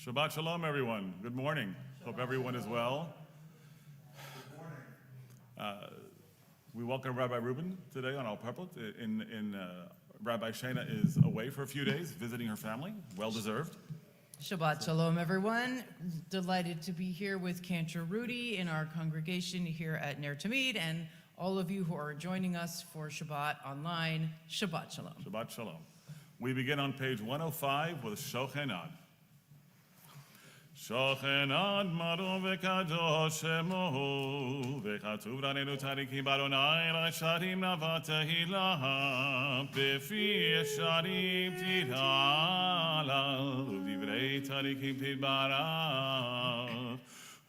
Shabbat Shalom, everyone. Good morning. Hope everyone is well. Good morning. We welcome Rabbi Reuben today on our pulpit. Rabbi Shana is away for a few days, visiting her family. Well deserved. Shabbat Shalom, everyone. Delighted to be here with Cantor Rudy in our congregation here at Ner Tamid, and all of you who are joining us for Shabbat online. Shabbat Shalom. Shabbat Shalom. We begin on page 105 with Shochenad. Shochenad maru v'kadosh shemo v'chatuv ranenu tarikim baronai l'sharim navatahila b'fi sharim tidala u'divrei tarikim tidbarach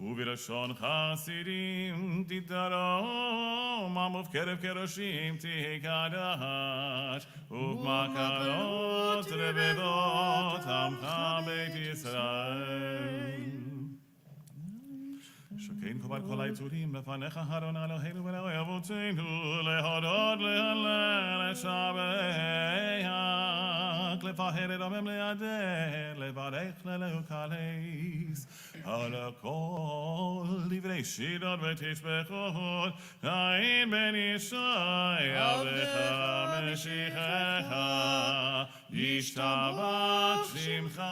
ובלשון חסידים תתרום, עמוב קרב קרושים תקדש, ובמקלות רבבות עמך בית ישראל. שכן כבד כל היצורים לפניך אדוני אלוהינו ואלוהי אבותינו, להודות להלל לשבח, לפאר את דמם לידך, לברך ללוקליס, על הכל דברי שידות ותשבחות, אין בן ישי עבדך משיחך, ישתבח שמך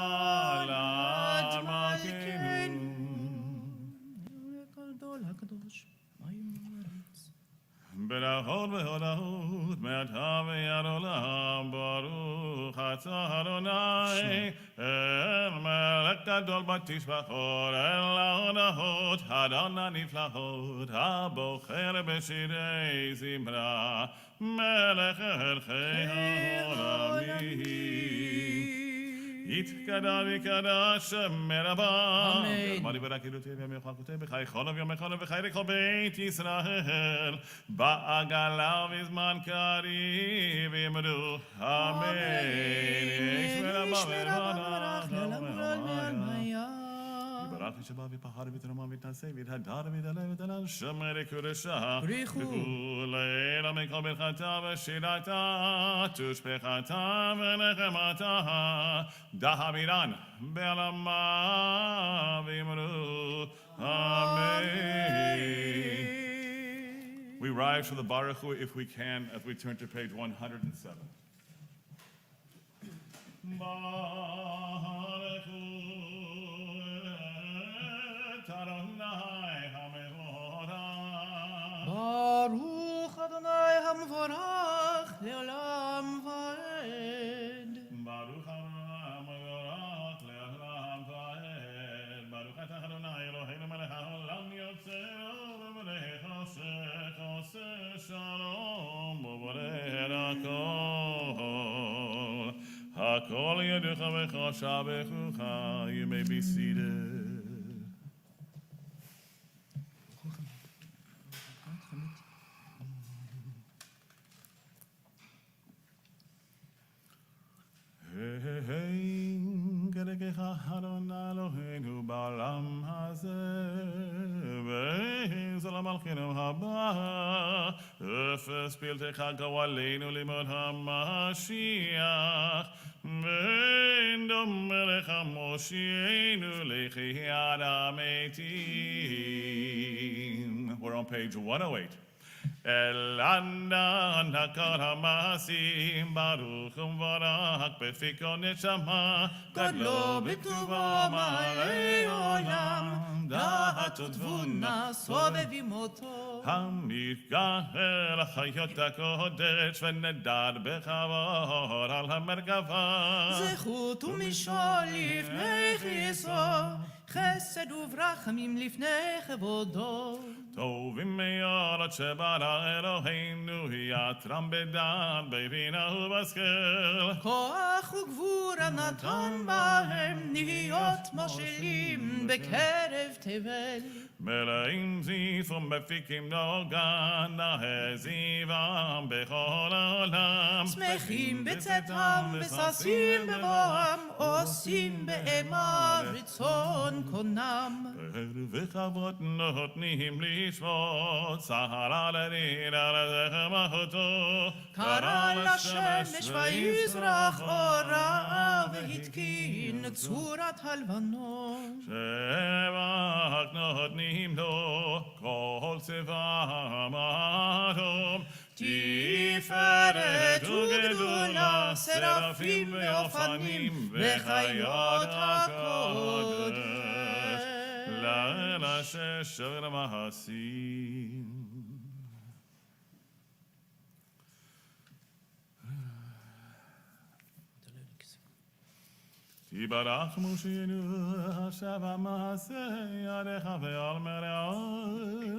לאדמתנו. ברכות והודאות מעתה ועד עולם, ברוך אתה אדוני, אל מלך גדול בתשבחות, אל ההודאות הדון הנפלאות, הבוחר בשירי זמרה, מלך ערכי העולמים. יתקדש ויקדש שם רבה. אמן. אמרי ברקידותי ומחלקותי בחי חולב יום חולב וחי לכל בית ישראל. בעגלה בזמן קריב יאמרו אמן. ישמר רבה ורח יברך ישבע ופחד ותרמה ותעשה ויתהדר ויתעלה ותעלה שמר קודשה. וכולי למקום ברכתה ושירתה תושבחתה ונחמתה דהבירן בעלמה ויאמרו אמן. We rise for the Baruch Hu if we can as we turn to page 107. Baruch Hu Baruch Adonai HaMevorach le'olam va'ed. Baruch Adonai HaMevorach le'olam va'ed. Baruch atah Adonai Eloheinu melech ha'olam yotzeru v'melech chosech oseh shalom u'boreh hakol. Hakol yaducha v'chosha b'chucha. You may be seated. כדרכך אדוני אלוהינו בעולם הזה, ואין זול מלכנו הבא, אפס פלטך גואלנו לימוד המשיח, ואין דומה לך מושיענו לחיית המתים. We're on page 108. אלענן הכל המעשים, ברוך ומבורך בפיקו נשמה, גדלו בטובו מלא עולם, דעת ותבונה סובבים אותו. המתגאה לחיות הקודש ונדד בכבוד על המרכבה. זכות ומשול לפני כיסו, חסד וברחמים לפני כבודו. טובים מאוד שברא אלוהינו, יתרם בדעת בבינה ובשכל. כוח וגבורה נתן בהם, להיות מושלים בקרב תבל. מלאים זיף ומפיקים נוגן, נהזיבם בכל העולם. שמחים בצאתם וששים בבואם, עושים באימה רצון קונם. וכבוד נותנים לשבות, סהרה לדין על זכר קרא לשמש ויזרח אורה, והתקין צורת הלבנון. שבח נותנים לו כל צבאם אדום, תפארת וגדולה, שרפים ואופנים וחיות הקודש, לילה ששר מעשים. יברך מושיענו עכשיו המעשה ידיך ועל מרעה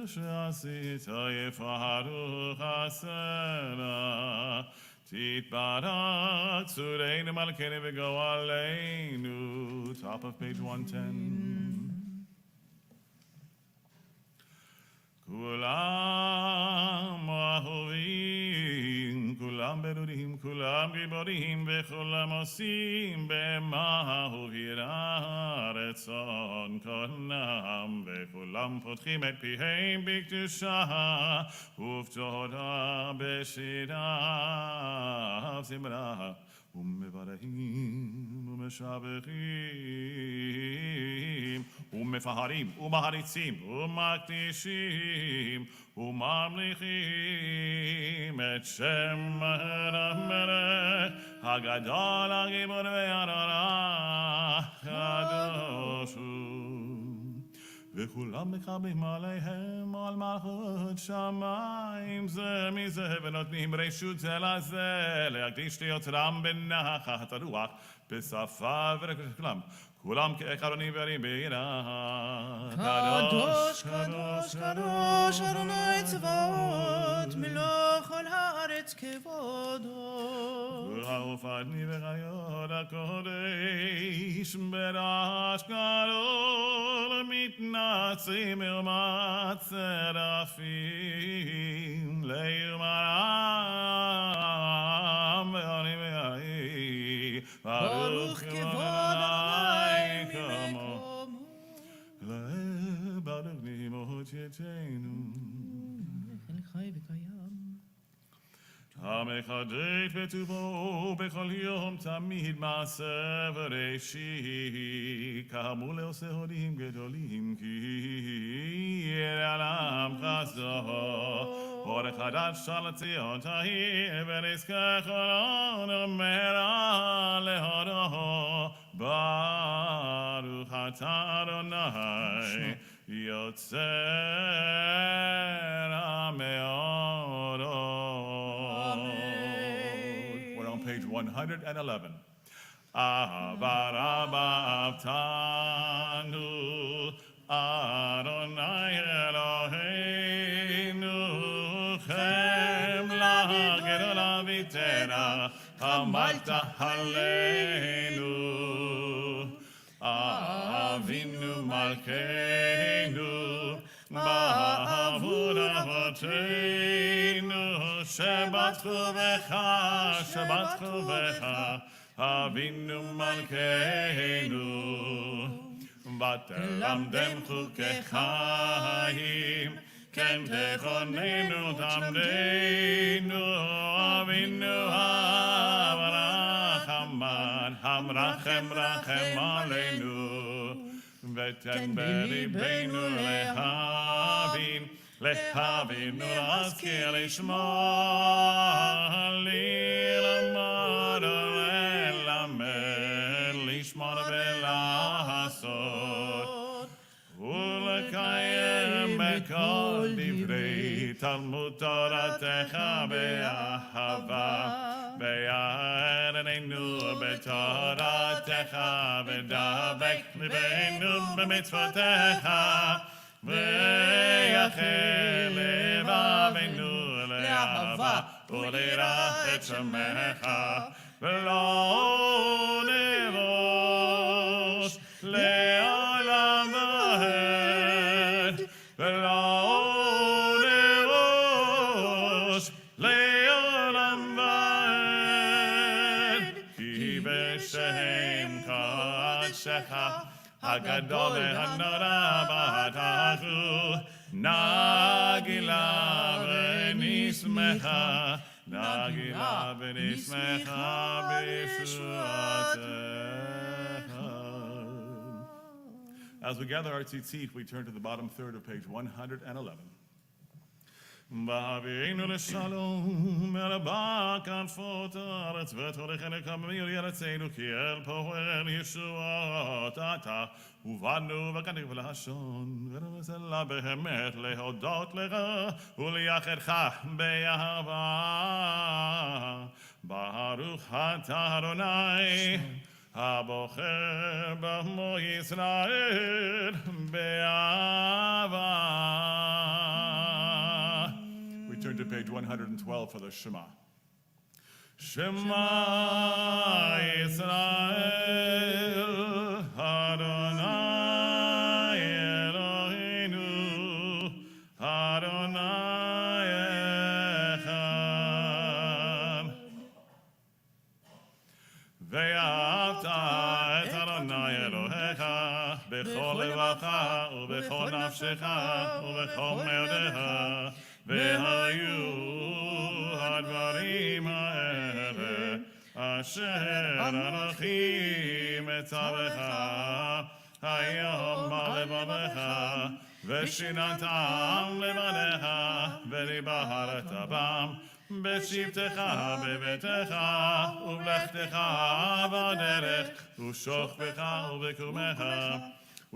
שעשית יפארו חסנה. תתברך צורנו מלכנו וגואלנו. Top of page 110. כולם אהובים, כולם ברורים, כולם גיבורים, וכולם עושים במה הובירה רצון קונם, וכולם פותחים את פיהם בקדושה, ובתודה בשירה זמרה, ומברכים ומשבחים, ומפארים ומעריצים ומקדישים וממליכים את שם המלך הגדול הגיבור והנורא הקדוש הוא. וכולם מקבלים עליהם על מלכות שמיים זה מזה, ונותנים רשות זה לזה להקדיש ליוצרם בנחת הרוח בשפה וכולם, כולם כאחרונים וערים ביראה. קדוש קדוש קדוש אדוני צבאות, מלוא כל הארץ כבודו. ופני וחיות הקודש ברעש גדול מתנצרים לעומת שרפים ליומם ועונים וערי ברוך כבוד אדוני ממקומו. ברוך נמות יתנו אל חי וקיים. המחדש בטובו בכל יום תמיד מעשה וראשית, כאמור לעושה הודים גדולים, כי לעם חסדו. אור חדש על ציון תהי, ונזכה כל נאמרה להודו. ברוך אתה אדוני יוצר המאורות. We're on page 111. Avarabavtanu Adonai Eloheinu Chemla Gedola Vitera Hamalta Haleinu Avinu Malkeinu Ba'avur Avoteinu Shabbat Chuvecha Shabbat Chuvecha Avinu Malkeinu ותלמדם חוקי חיים כן תכוננו תמדנו אבינו הרחמן המרחם רחם עלינו ותן בליבנו להבין ולהזכיר לשמוע ללמוד וללמד לשמור ולעשות ולקיים בכל דברי תלמוד תורתך באהבה ויער עינינו בתורתך ודבק ליבנו במצוותיך ויחל לבבינו לאהבה וליראת את שמך ולא נבוש לעולם ועד נפשך הגדול והנורא בתחו נגילה ונשמחה נגילה ונשמחה בישועתך. As we gather our tzitzit, we turn to the bottom third of page 111. Ba'avienu l'shalom, meraba kanfot haaretz v'torechenu kamil yeretzenu ki el poel yeshuot ata ובנו וקניב לשון ונבשלה באמת להודות לך ולייחדך באהבה. ברוך אתה אדוני הבוחר בעמו ישראל באהבה. We turn to page 112 for the Shema. Shema Yisrael Adonai Eloheinu Adonai Echad. ואהבת את אדוני אלוהיך בכל לבבך ובכל נפשך ובכל מאודיך והיו הדברים האלה אשר אנוכי מצווך היום על לבבך ושיננתם לבניך ודיברת בם בשבתך בביתך ובלכתך בדרך ושוכבך ובקומך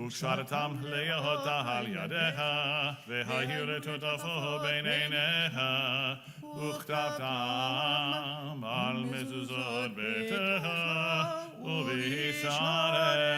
ושרתם להודות על ידיך והיו לטוטפו בין עיניך וכתבתם על מזוזות ביתך ובשעריך.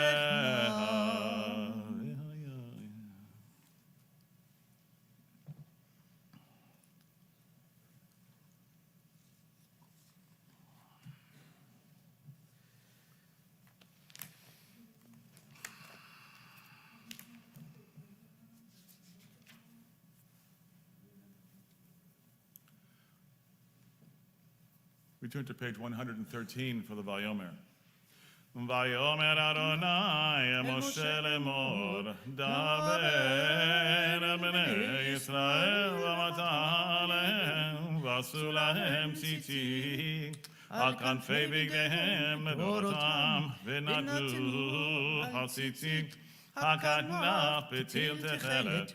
We turn to page 113 for the Vayomer. Vayomer Adonai Moshe lemor daber b'nei Yisrael v'amata alehem v'asu lahem tzitzit al kanfei bigdehem לדורותם ונתנו התzitzit הכנף בצל תכלת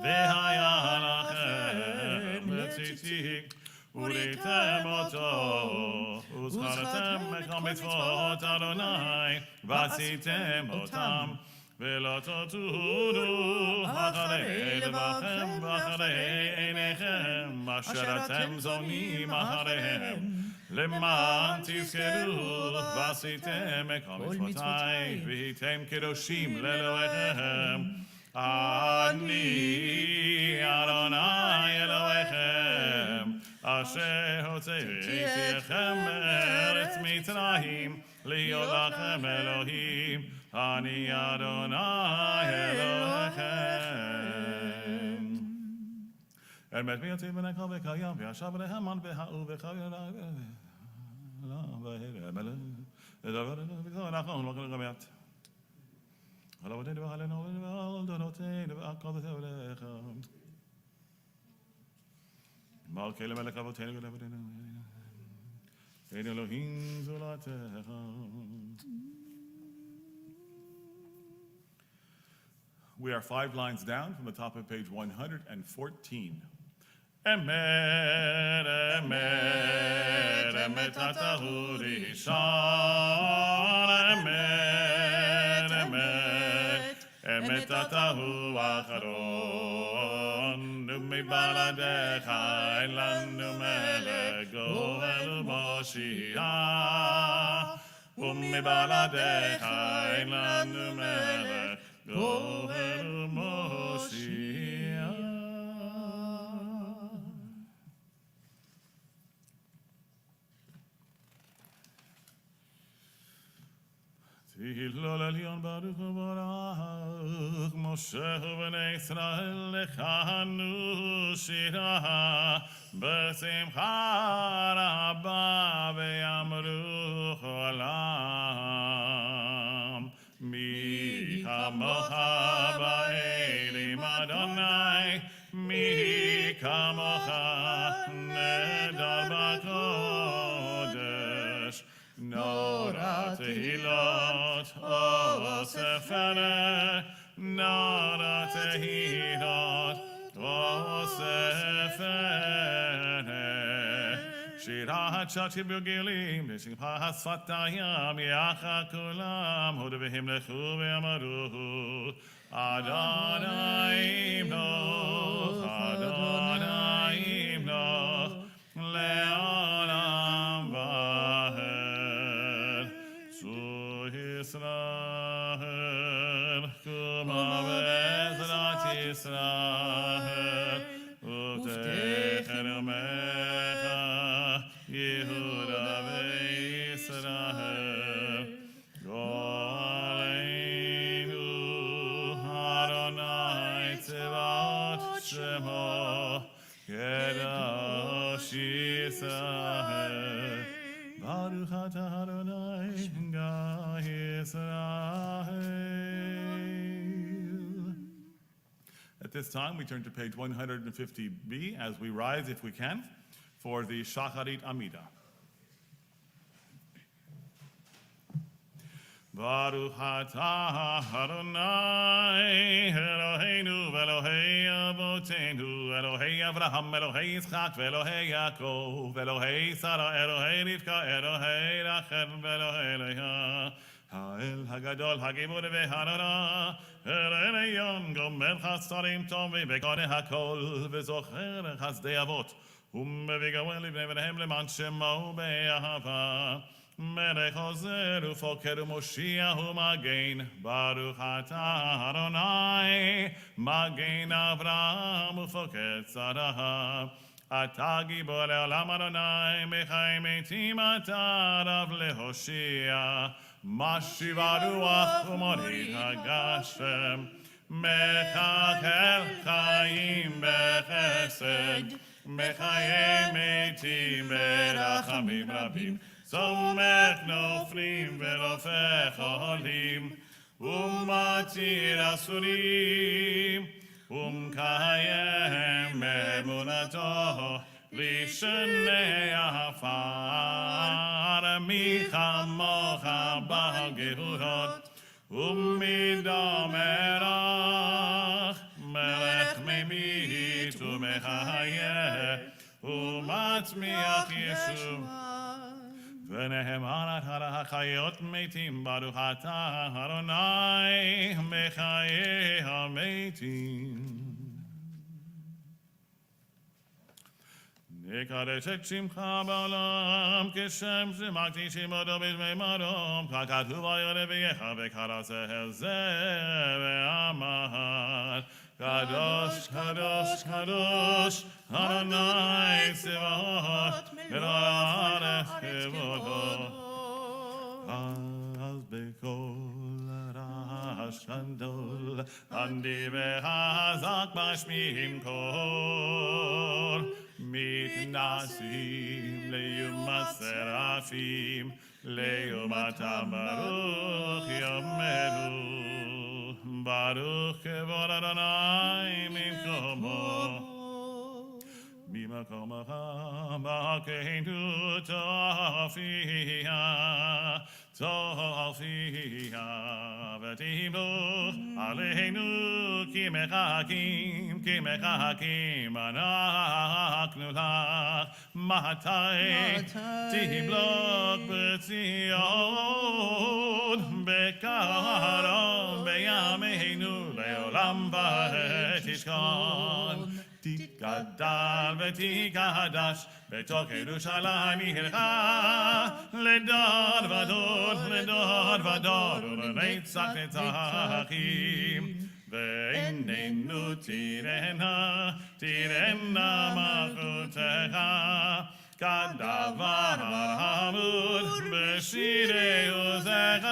והיה לכם לציצית וראיתם אותו, וזכרתם בכל מצוות אדוני, ועשיתם אותם, ולא תטורו אחרי לבבכם ואחרי עיניכם, אשר אתם זונים אחריהם, למען תזכרו, ועשיתם בכל מצוותי, והייתם קדושים לאלוהיכם. אני אדוני אלוהיכם, אשר הוצאתי אתכם מארץ מצרים, להיות לכם אלוהים, אני אדוני אלוהיכם. אל בית מי יוצאים בני כל וקיים, וישב עליהם מן והאו וחיה נכון, לא כל גמיית. על עבודנו ועלינו ועל דונותינו ועל כל זה אליך. מלכי למלך אבותינו ולעבודנו. אין אלוהים זולתך. We are 5 lines down from the top of page 114. Emet, emet, emet atahu rishon. Emet, emet, emet atahu acharon. Umibaladecha אין לנו מלך גואל ומושיע. ומבלעדיך אין לנו מלך גואל ומושיע. תהילל עליון ברוך וברך משה ובני ישראל לכנו שירה בשמחה רבה ויאמרו עולם kamocha ba'elim Adonai, mi kamocha nedar b'kodesh, Nora tehilot o sefere, Nora tehilot o sefere. שירת שתי בגילים, בשמחה שפתיים, יחד כולם, הודו והמלכו ואמרו, אדוני ימלוך, אדוני ימלוך, לעולם ועד. צור ישראל, קומה בעזרת ישראל, ותכן יומך, Yehuda ve'Yisrael, Go'aleinu Adonai Tzevaot Shemo, Kedosh Yisrael, Baruch Ata Adonai Ga Yisrael. At this time, we turn to page 150b as we rise, if we can, for the Shacharit Amida. Baruch atah Adonai Eloheinu v'Elohei Avotenu Elohei Avraham Elohei Yitzchak v'Elohei Yaakov Elohei Sarah Elohei Rivka Elohei Rachel v'Elohei Leah Ha'el Hagadol Hagibur v'Hanana El Elyon Gomer Chasarim Tov v'Bekoneh Hakol v'Zocher Chasdei Avot ומביא לבני בניהם למען שמו באהבה. מלך עוזר ופוקר ומושיע ומגן. ברוך אתה אדוני, מגן אברהם ופוקר שרה. אתה גיבור לעולם אדוני, מחי מתים אתה רב להושיע. משיב הרוח ומוריד הגשם. מחכה חיים בחסד. מחיי מתים ברחמים רבים, סומך נופלים ורופא חולים, ומתיר אסורים, ומקיים אמונתו, לשני עפר, מי כמוך בגבורות, ומדם מרח, מלך ממית ומחיה, ומצמיח ישוע. ונאמר על החיות מתים, ברוך אתה אדוני מחיי המתים. נקדש את שמך בעולם, כשם שמקדישים אותו בשמי מרום, ככתוב על נביאך וקראת אל זה ואמר, קדוש, קדוש, קדוש, אדוני צבאות, מלוא הארץ כבודו. אז בקול רעש גדול, ענדי וחזק משמיעים קול, מתנסים ליום השרפים, ליומתם ברוך יאמרו. ברוך כבוד אדוני ממקומו, ממקומך בכנות תופיע, ותמלוך עלינו כי מחכים אנחנו לך. מתי תמלוך בציון, בקרוב בימינו לעולם ותשכון. תתגדל ותקדש בתוך ירושלים עירך, לדור ודור, לדור ודור, ולנצח נצחים. ועינינו תראנה, תראנה מלכותך, כדבר המור בשירי עוזך,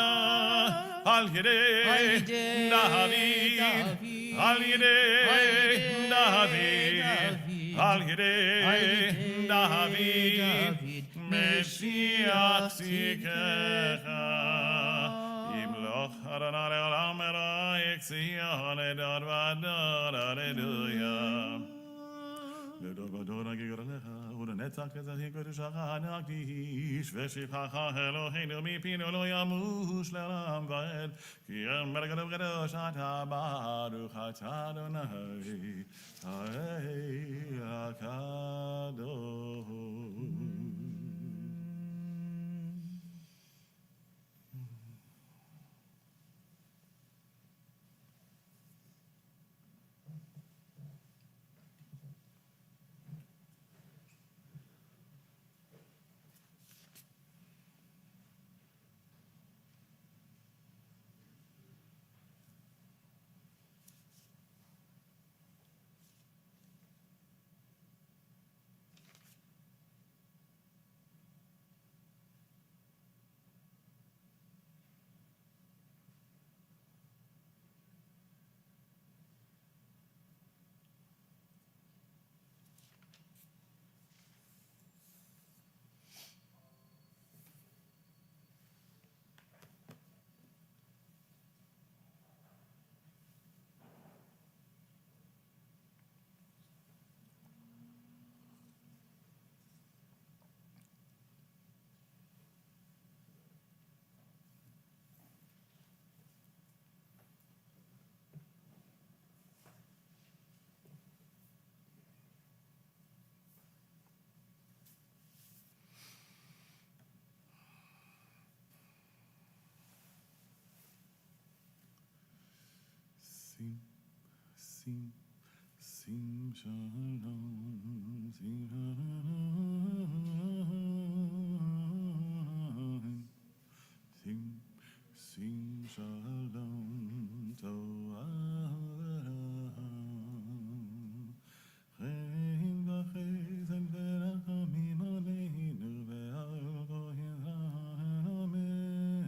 על ידי דוד, על ידי דוד, על ידי דוד, משיח צדקך. ימלוך Adonai le'olam merayik Zion edad vadad Alleluia. לדור ודור נגיע לך, ולנצח כזכי קדושך נקדיש, ושבחך אלוהינו מפינו לא ימוש לעולם ועד, כי אמר גדול קדוש אתה ברוך אתה אדוני, האל הקדוש. Sim shalom, sim shalom, sim shalom, Torah, Chaim v'chesed v'rachamim aleinu ve'al kohen ha'ameh,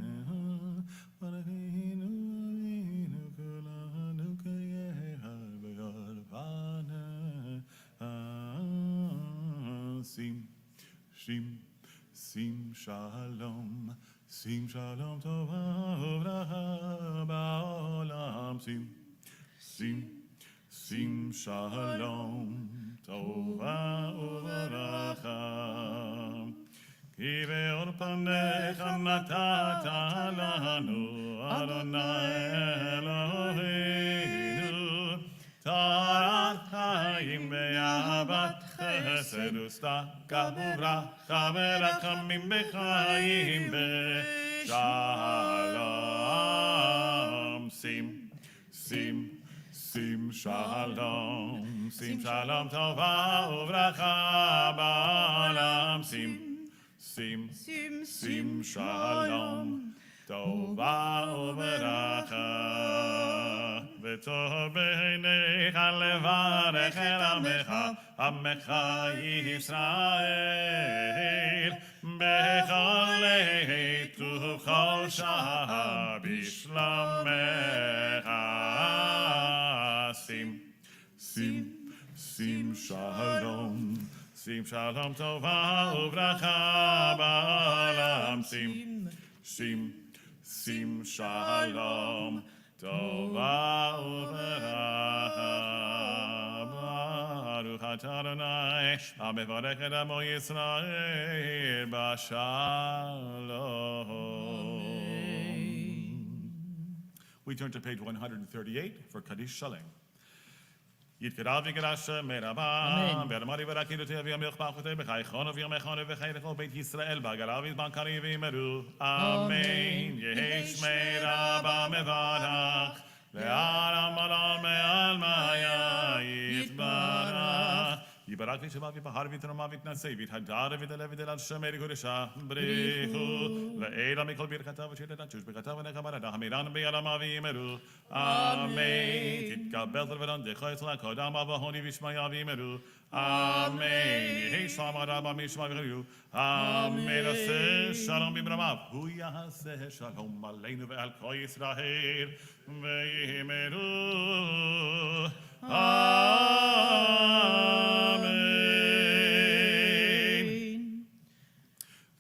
v'aleinu aleinu kulanu k'yeha v'yod paneh, sim shalom, sim shalom tova uvracha ba'olam, sim shalom tova uvracha, ki ve'or panecha natata lanu Adonai Eloheinu, tarat chaim ve'avat chesed ustaka uvracha ve'rachamim b'chaim b'shalom. Sim shalom tova uvracha ba'olam, sim shalom tova uvracha, v'tov b'neicha levarech el amecha Yisrael, b'chol leit u'chol shah b'shlomecha. Sim shalom tova uvracha ba'olam, sim shalom tova uvracha, baruch atah Adonai hamevarech et amo Yisrael b'shalom. We turn to page 138 for Kaddish Shalem. יתקרב וגרשה מרבה, ואמרי ורקידותי אבי המלך פחותי בחי חונוב ימי וחי לכל בית ישראל בעגלה וזמן קרי וימרו אמן. יהי שמי רבה מברך לעלם עולם מעל מאיה יתברך. יברך וישבח ויבחר ויתרומם ויתנשא ויתהדר ויתעלה ויתהלל שמי קודשה בריחו לעילה מכל ברכתה ושתת תשוש ברכתה ונחמה המילן ביעלמה ויאמרו אמן. תתקבל ותנדך אצל קודם אבהוני וישמעיה ויאמרו אמן. יהי שלום רבה משמע וחריו אמן. עשה שלום במרומיו הוא יעשה שלום עלינו ועל כל ישראל ויאמרו Amen.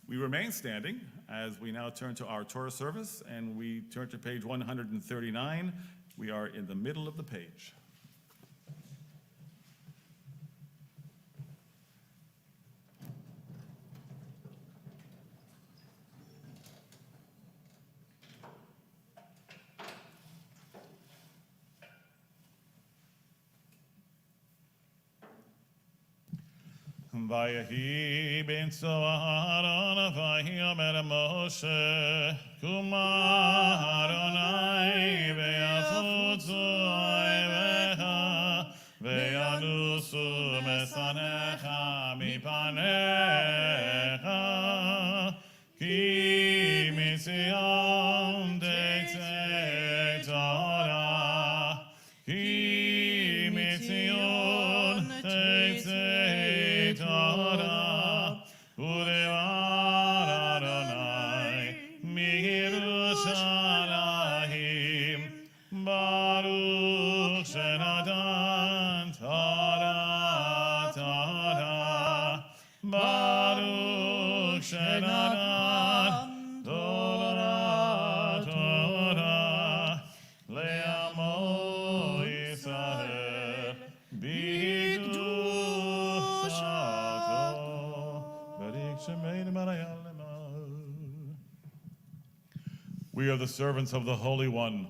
We remain standing as we now turn to our Torah service, and we turn to page 139. We are in the middle of the page. Vayehi ben Soharon, Vayehi Omer Moshe, Kuma Adonai, Ve'afutzu Oivecha, Ve'anusu Mesanecha Mipanecha, Ki Mitzion Tetzei Torah, Ki Mitzion Tetzei Torah, Udevar Adonai, Mirushalayim, Baruch Shenatan Torah, Torah, Baruch Shenatan Torah, Torah, Le'amo Yisrael, We are the servants of the Holy One,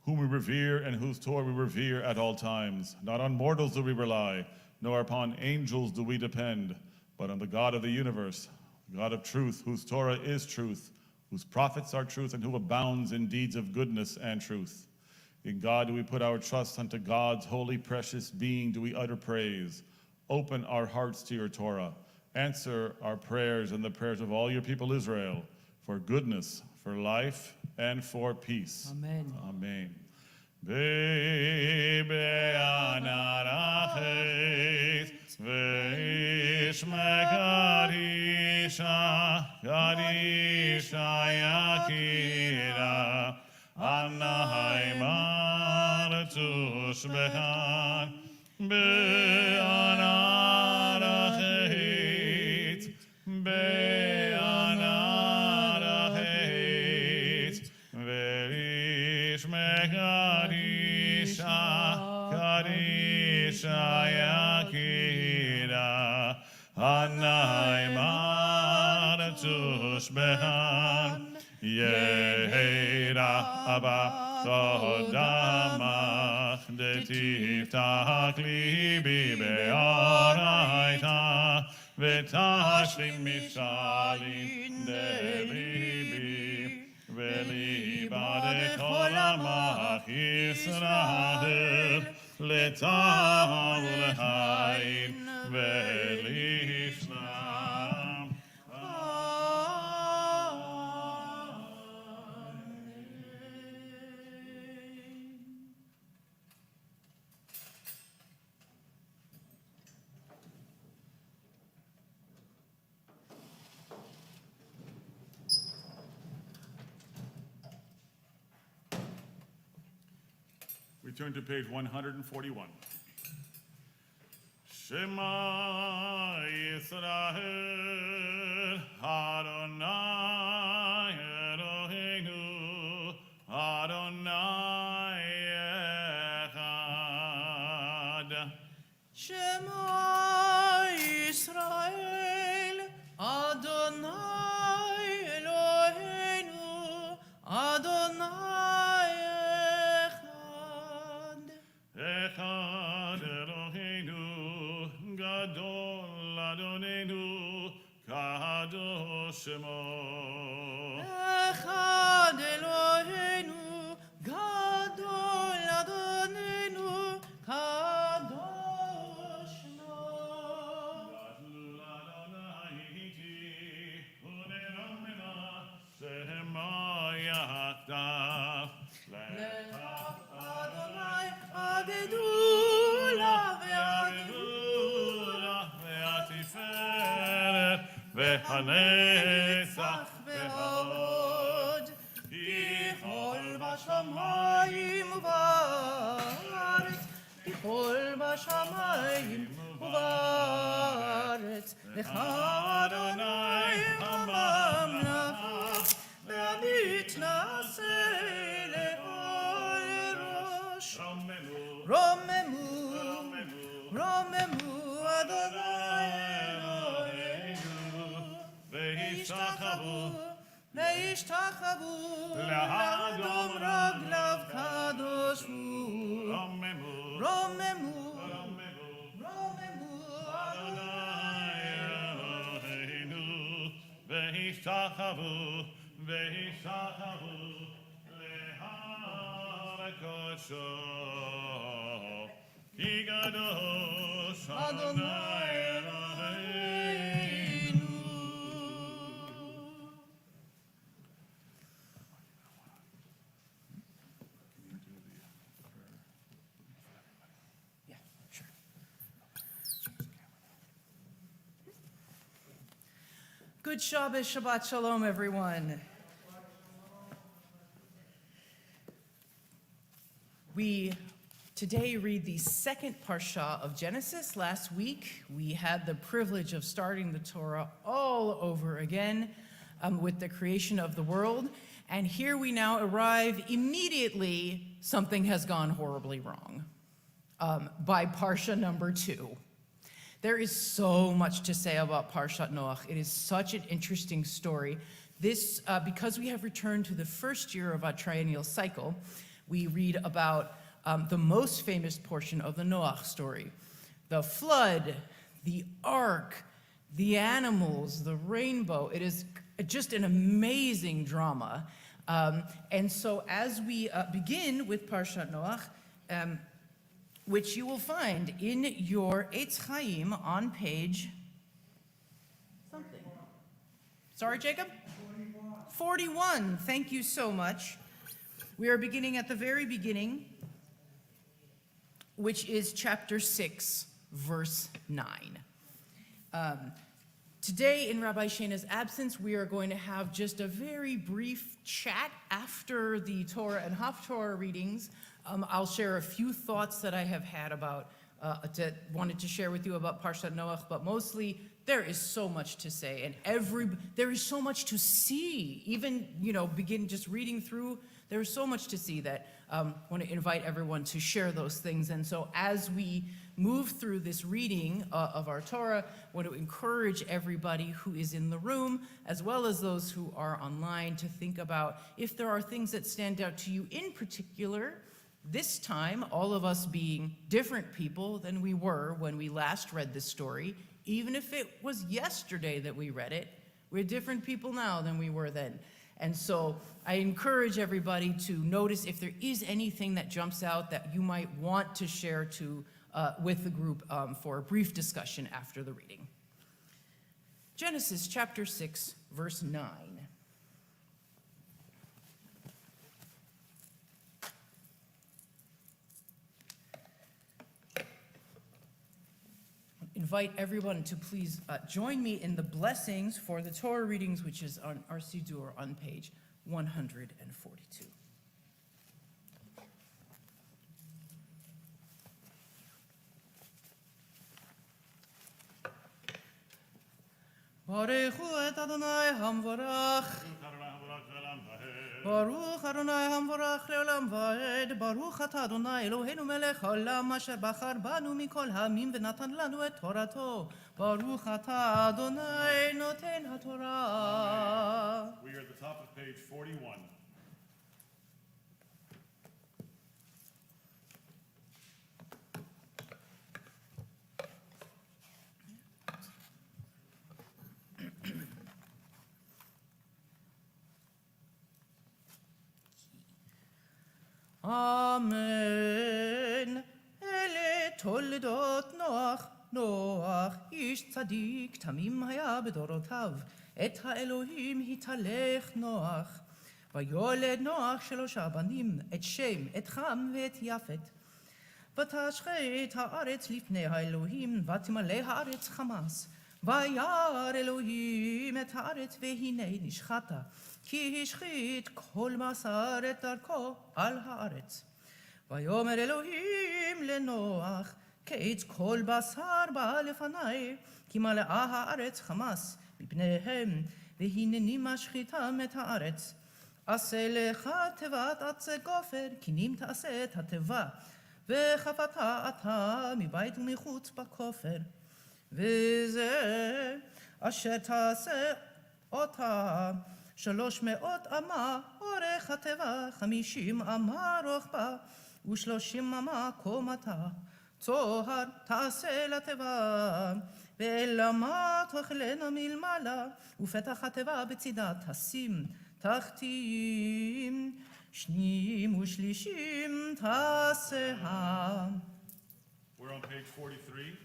whom we revere and whose Torah we revere at all times. Not on mortals do we rely, nor upon angels do we depend, but on the God of the universe, the God of truth, whose Torah is truth, whose prophets are truth, and who abounds in deeds of goodness and truth. In God do we put our trust, unto God's holy precious being do we utter praise. Open our hearts to your Torah. Answer our prayers and the prayers of all your people Israel, for goodness, for life, and for peace. Amen. Amen. Be'anarachet ve'ishme kadisha, kadisha yakira, anahai maratush bechan, be'anarachet, be'anarachet, ve'ishme kadisha, kadisha yakira, anahai maratush bechan, Yehera Abba Todamach Detiftach Libi Be'araita V'tashlim Mishalin Delibi V'liba Dechol Amach Yisrael L'tav L'chaim V'lishlam. We turn to page 141. Shema Yisrael, Adonai Eloheinu, Adonai Echad. Shema Yisrael, Adonai Eloheinu, Adonai Echad. Echad Eloheinu, Gadol Adonenu, Kadosh Shemo. Echad Eloheinu, Gadol Adonenu, Kadosh Shmo. Gadol Adonai iti, uneromena, Shema Yachdav. Adonai Avidu la ve'avidu ve'atiferet ve'hanetzach ve'hod Kichol bashamayim u'ba'aretz Kichol bashamayim u'ba'aretz Lecha Adonai hamay וישתחוו לאדום רגליו קדוש הוא. רוממו רוממו אדוני אלוהינו וישתחוו להר הקדשו כי קדוש אדוני אלוהינו. Yeah, sure. Good Shabbos, Shabbat Shalom, everyone. We today read the second parsha of Genesis. Last week, we had the privilege of starting the Torah all over again with the creation of the world. And here we now arrive immediately, something has gone horribly wrong by parsha number 2. There is so much to say about Parshat Noach. It is such an interesting story. This, because we have returned to the first year of our triennial cycle, we read about the most famous portion of the Noach story. The flood, the ark, the animals, the rainbow. It is just an amazing drama. And so as we begin with Parshat Noach, which you will find in your Eitz Chaim on page something. Sorry, Jacob? 41. Thank you so much. We are beginning at the very beginning, which is chapter 6, verse 9. Today, in Rabbi Shana's absence, we are going to have just a very brief chat after the Torah and Haftorah readings. I'll share a few thoughts that I have had about, wanted to share with you about Parshat Noach, but mostly there is so much to say, and there is so much to see. Even, begin just reading through, there's so much to see that I want to invite everyone to share those things. And so as we move through this reading of our Torah, I want to encourage everybody who is in the room, as well as those who are online, to think about if there are things that stand out to you in particular. This time, all of us being different people than we were when we last read this story, even if it was yesterday that we read it, we're different people now than we were then. And so I encourage everybody to notice if there is anything that jumps out that you might want to share with the group for a brief discussion after the reading. Genesis chapter 6, verse 9. Invite everyone to please join me in the blessings for the Torah readings, which is on our Siddur on page 142. Baruchu et Adonai hamvorach. Baruch Adonai hamvorach leolam vaed. Baruch atah Adonai Eloheinu melech haolam asher bachar banu mikol hamim v'natan lanu et torato. Baruch atah Adonai noten haTorah. We are at the top of page 41. Amen. Ele toledot Noach, ish tzadik tamim haya bedorotav, et haElohim hitalech Noach. Vayoled Noach shelosha banim, et Shem, et Cham, ve'et Yafet. Vatashchet haaretz lifnei haElohim, vatimaleh haaretz chamas. Vayar Elohim et haaretz vehinei nishchata. כי השחית כל בשר את דרכו על הארץ. ויאמר אלוהים לנוח, כעץ כל בשר בא לפניי, כי מלאה הארץ חמס מפניהם, והנני משחיתם את הארץ. עשה לך תיבת עצי גופר, כנים תעשה את התיבה, וחפת אתה מבית ומחוץ בכופר. וזה אשר תעשה אותה 300 אמה אורך הטבע, 50 אמה רוחבה, ו30 אמה קומתה. צוהר תעשה לתיבה, ואל אמה תאכלנה מלמעלה, ופתח התיבה בצידה תשים תחתיים, שניים ושלישים תעשה. We're on page 43,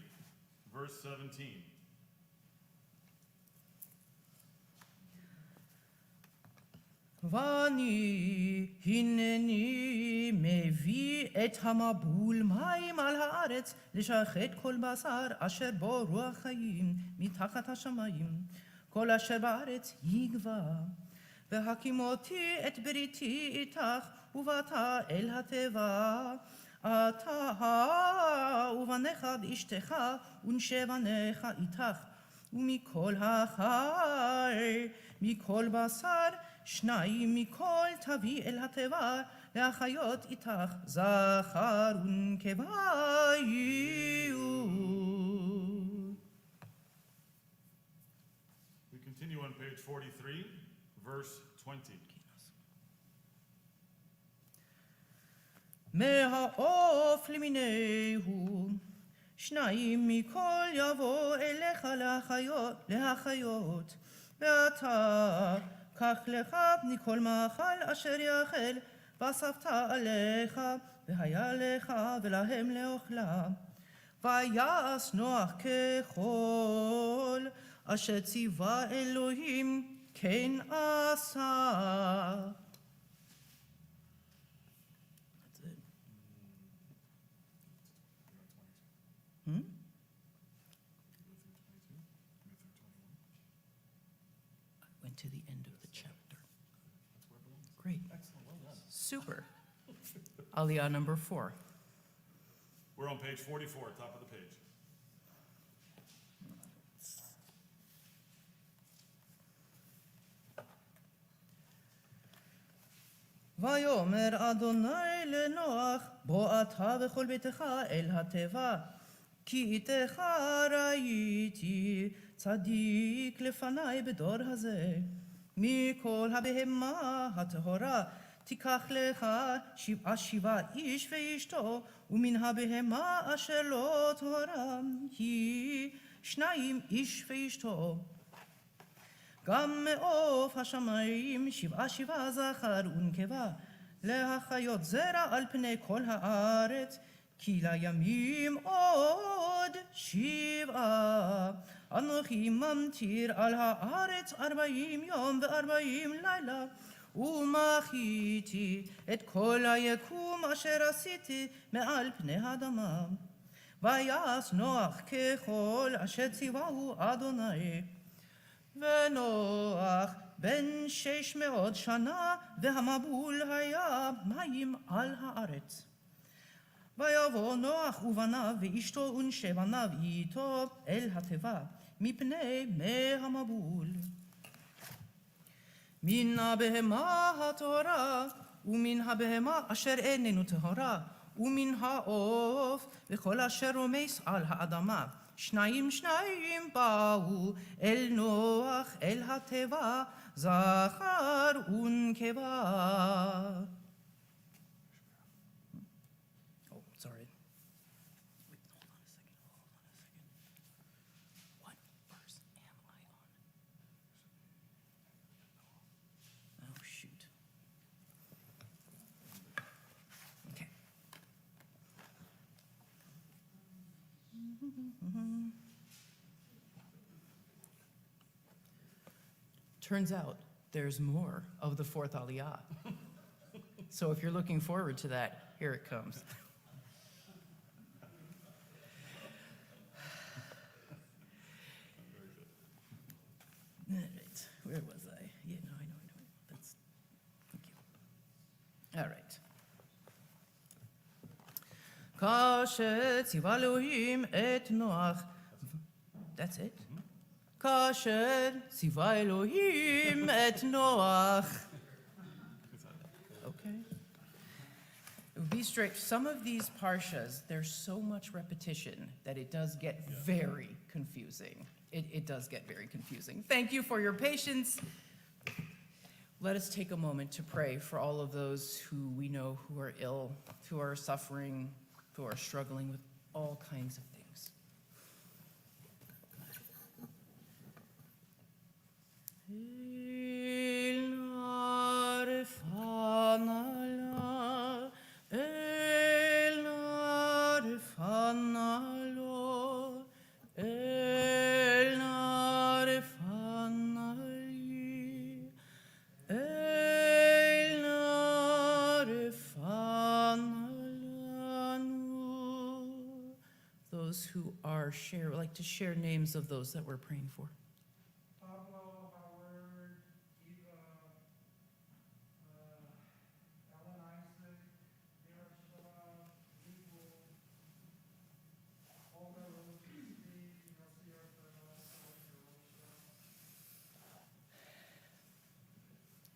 verse 17. ואני הנני מביא את המבול מים על הארץ לשחט כל בשר אשר בו רוח חיים מתחת השמיים, כל אשר בארץ יגבע. והקימותי את בריתי איתך ובאת אל התיבה, אתה ובניך ואשתך ונשי בניך איתך, ומכל החי מכל בשר 2 מכל תביא אל התיבה להחיות איתך, זכר ונקבה יהיו. We continue on page 43, verse 20. מהעוף למיניהו 2 מכל יבוא אליך להחיות, ואתה קח לך מכל מאכל אשר יאכל, ואספת עליך, והיה לך ולהם לאוכלה. ויעש נוח ככל אשר ציווה אלוהים כן עשה. Went to the end of the chapter. Great. Super. Aliyah number 4. We're on page 44, top of the page. ויאמר אדוני לנוח, בוא אתה וכל ביתך אל התיבה, כי איתך ראיתי צדיק לפניי בדור הזה. מכל הבהמה הטהורה תיקח לך 7 איש ואשתו, ומן הבהמה אשר לא טהורה היא 2 איש ואשתו. גם מעוף השמיים 7 זכר ונקבה, להחיות זרע על פני כל הארץ, כי לימים עוד 7. אנוכי ממטיר על הארץ 40 יום ו40 לילה, ומחיתי את כל היקום אשר עשיתי מעל פני האדמה. ויעש נוח ככל אשר ציווהו אדוני. ונוח בן 600 שנה, והמבול היה מים על הארץ. ויבוא נוח ובניו ואשתו ונשי בניו איתו אל התיבה, מפני מי המבול. מן הבהמה הטהורה, ומן הבהמה אשר איננו טהורה, ומן העוף, וכל אשר רומס על האדמה. 2 באו אל נוח אל התיבה, זכר ונקבה. Oh, sorry. Wait, hold on a second. What verse am I on? Oh, shoot. Okay. Turns out there's more of the 4th Aliyah. So if you're looking forward to that, here it comes. All right, where was I? Yeah, no, I know. That's, thank you. All right. כאשר ציווה אלוהים את נוח. That's it? כאשר ציווה אלוהים את נוח. Okay. Be strict. Some of these parshas, there's so much repetition that it does get very confusing. It does get very confusing. Thank you for your patience. Let us take a moment to pray for all of those who we know who are ill, who are suffering, who are struggling with all kinds of things. Those who are like to share names of those that we're praying for. Pablo, Howard, Eva, Ellen Isaac, Ner Tamid, Reuben, Olga, Rudy, Garcia,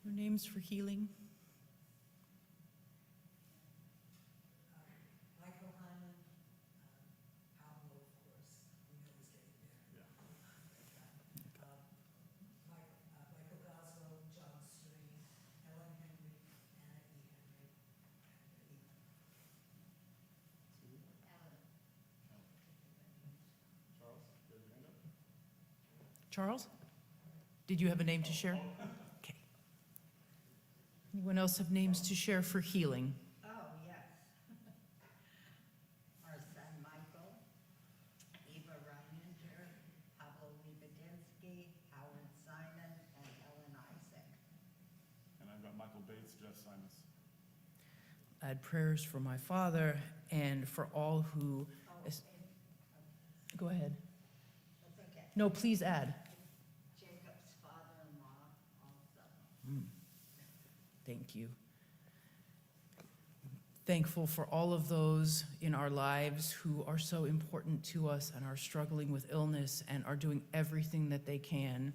Your names for healing. Michael Hyman, Pablo, of course, we know he's getting there. Michael Goslow, John Stream, Helen Henry, Anna E. Henry, and Eva. Charles, did you have a name to share? Okay. Anyone else have names to share for healing? Oh, yes. Our son Michael, Eva Reininger, Pablo Lebedinsky, Howard Simon, and Ellen Isaac. And I've got Michael Bates, Jeff Simons. I had prayers for my father and for all who. Oh, Go ahead. that's okay. No, please add. Jacob's father-in-law also. Thank you. Thankful for all of those in our lives who are so important to us and are struggling with illness and are doing everything that they can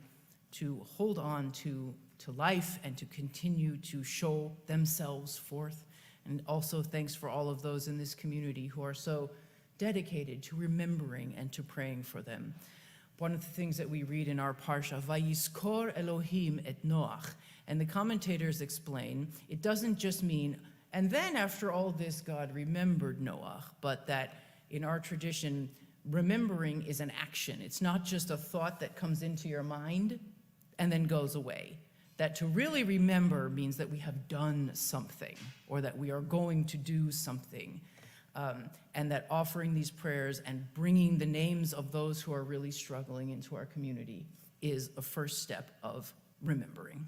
to hold on to life and to continue to show themselves forth. And also thanks for all of those in this community who are so dedicated to remembering and to praying for them. One of the things that we read in our Parsha, Vayiskor Elohim et Noach, and the commentators explain, it doesn't just mean, and then after all this, God remembered Noach, but that in our tradition, remembering is an action. It's not just a thought that comes into your mind and then goes away. That to really remember means that we have done something or that we are going to do something. And that offering these prayers and bringing the names of those who are really struggling into our community is a first step of remembering.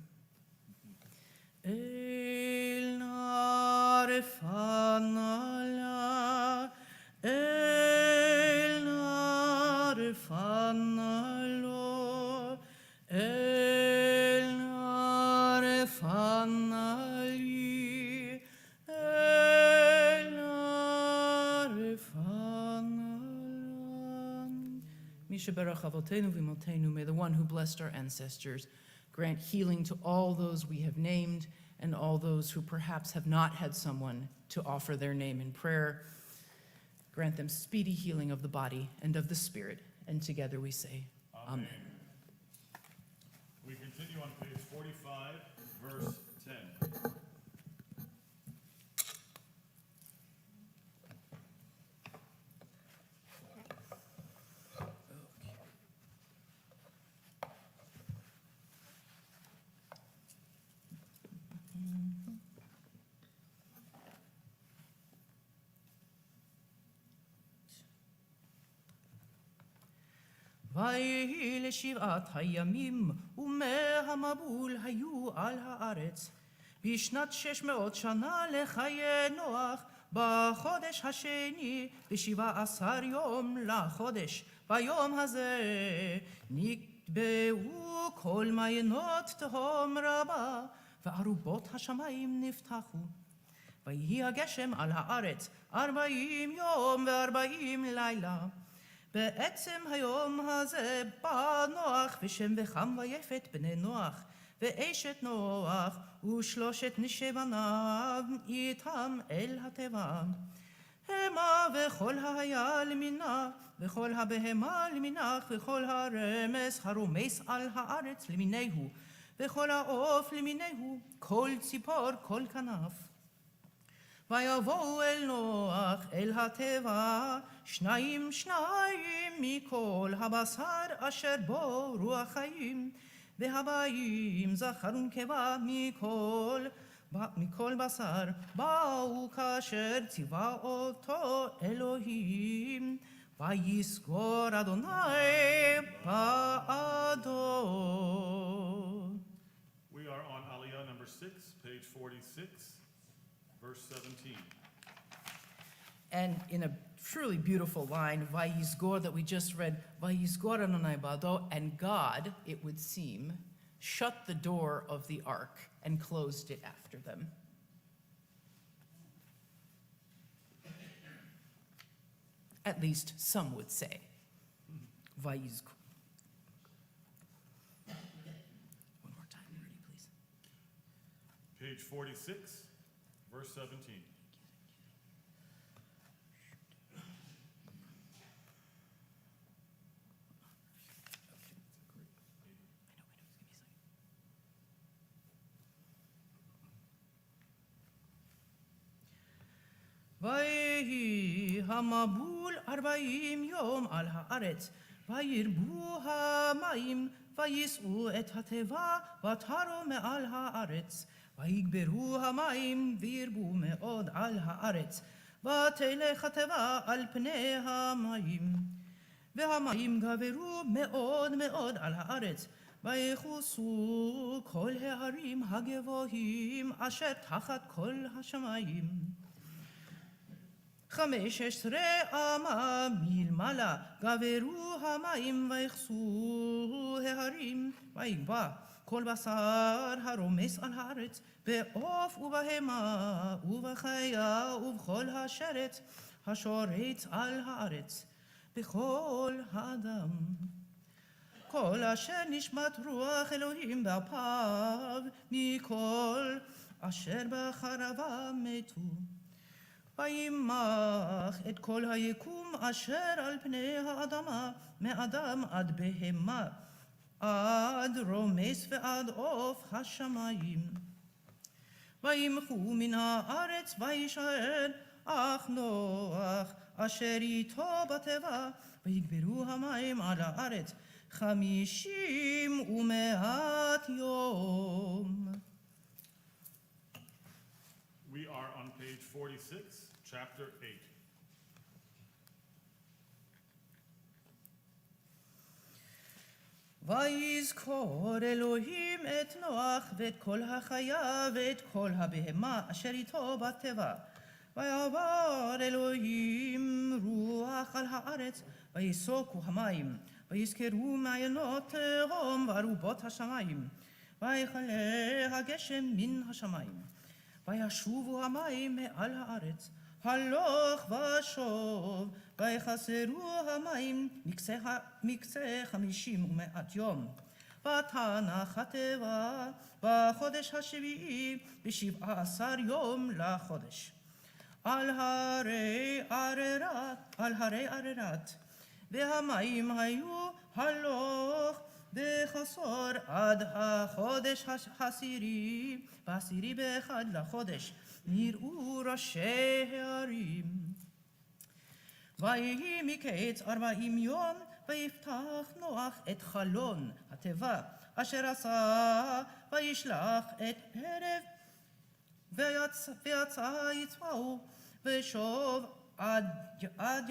El nar fanala, el nar fanalo, el nar fanali, el nar fanalan. Misha berach avotenu v'imotenu, may the one who blessed our ancestors grant healing to all those we have named and all those who perhaps have not had someone to offer their name in prayer. Grant them speedy healing of the body and of the spirit. And together we say, Amen. We continue on page 45, verse 10. ויהי לשבעת הימים ומי המבול היו על הארץ. בשנת 600 שנה לחיי נוח, בחודש השני, ב17 יום לחודש, ביום הזה נקבעו כל מעיינות תהום רבה, וארובות השמיים נפתחו. ויהי הגשם על הארץ 40 יום ו40 לילה. בעצם היום הזה בא נוח ושם וחם ויפת בני נוח ואשת נוח ושלושת נשי בניו איתם אל התיבה. המה וכל היה למינה, וכל הבהמה למינך, וכל הרמס הרומס על הארץ למיניהו, וכל העוף למיניהו, כל ציפור, כל כנף. ויבואו אל נוח, אל הטבע, שניים מכל הבשר אשר בו רוח חיים, והבאים זכר ונקבה מכל בשר, באו כאשר ציווה אותו אלוהים, ויסגור אדוני בעדו. We are on Aliyah number 6, page 46, verse 17. And in a truly beautiful line, Vayisgor, that we just read, Vayisgor Adonai ba'ado, and God, it would seem, shut the door of the ark and closed it after them. At least some would say. Vayisgor. One more time, Rudy, please. Page 46, verse 17. ויהי המבול 40 יום על הארץ, וירבו המים, ויישאו את התיבה, ותרו מעל הארץ. ויגברו המים, וירבו מאוד על הארץ, ותלך התיבה על פני המים. והמים גברו מאוד מאוד על הארץ, ויכוסו כל ההרים הגבוהים, אשר תחת כל השמיים. 15 אמה מלמעלה גברו המים ויכסו ההרים, ויגבה כל בשר הרומס על הארץ, בעוף ובהמה ובחיה ובכל השרת השורץ על הארץ, בכל האדם. כל אשר נשמת רוח אלוהים באפיו, מכל אשר בחרבה מתו. וימח את כל היקום אשר על פני האדמה, מאדם עד בהמה, עד רומס ועד עוף השמיים. וימחו מן הארץ וישאר אך נוח אשר איתו בתיבה, ויגברו המים על הארץ 50 ומאת יום. We are on page 46, chapter 8. ויזכור אלוהים את נוח ואת כל החיה ואת כל הבהמה אשר איתו בתיבה. ויעבר אלוהים רוח על הארץ, ויסוקו המים, ויזכרו מעיינות תהום וארובות השמיים, ויכלה הגשם מן השמיים. וישובו המים מעל הארץ, הלוך ושוב, ויחסרו המים מקצה 50 ומאת יום. ותנח התיבה בחודש השביעי, ב17 יום לחודש. על הרי עררת, והמים היו הלוך וחסור עד החודש העשירי, בעשירי באחד לחודש נראו ראשי הערים. ויהי מקץ 40 יום, ויפתח נוח את חלון התיבה אשר עשה, וישלח את ערב, ויצא יצאו, ושוב עד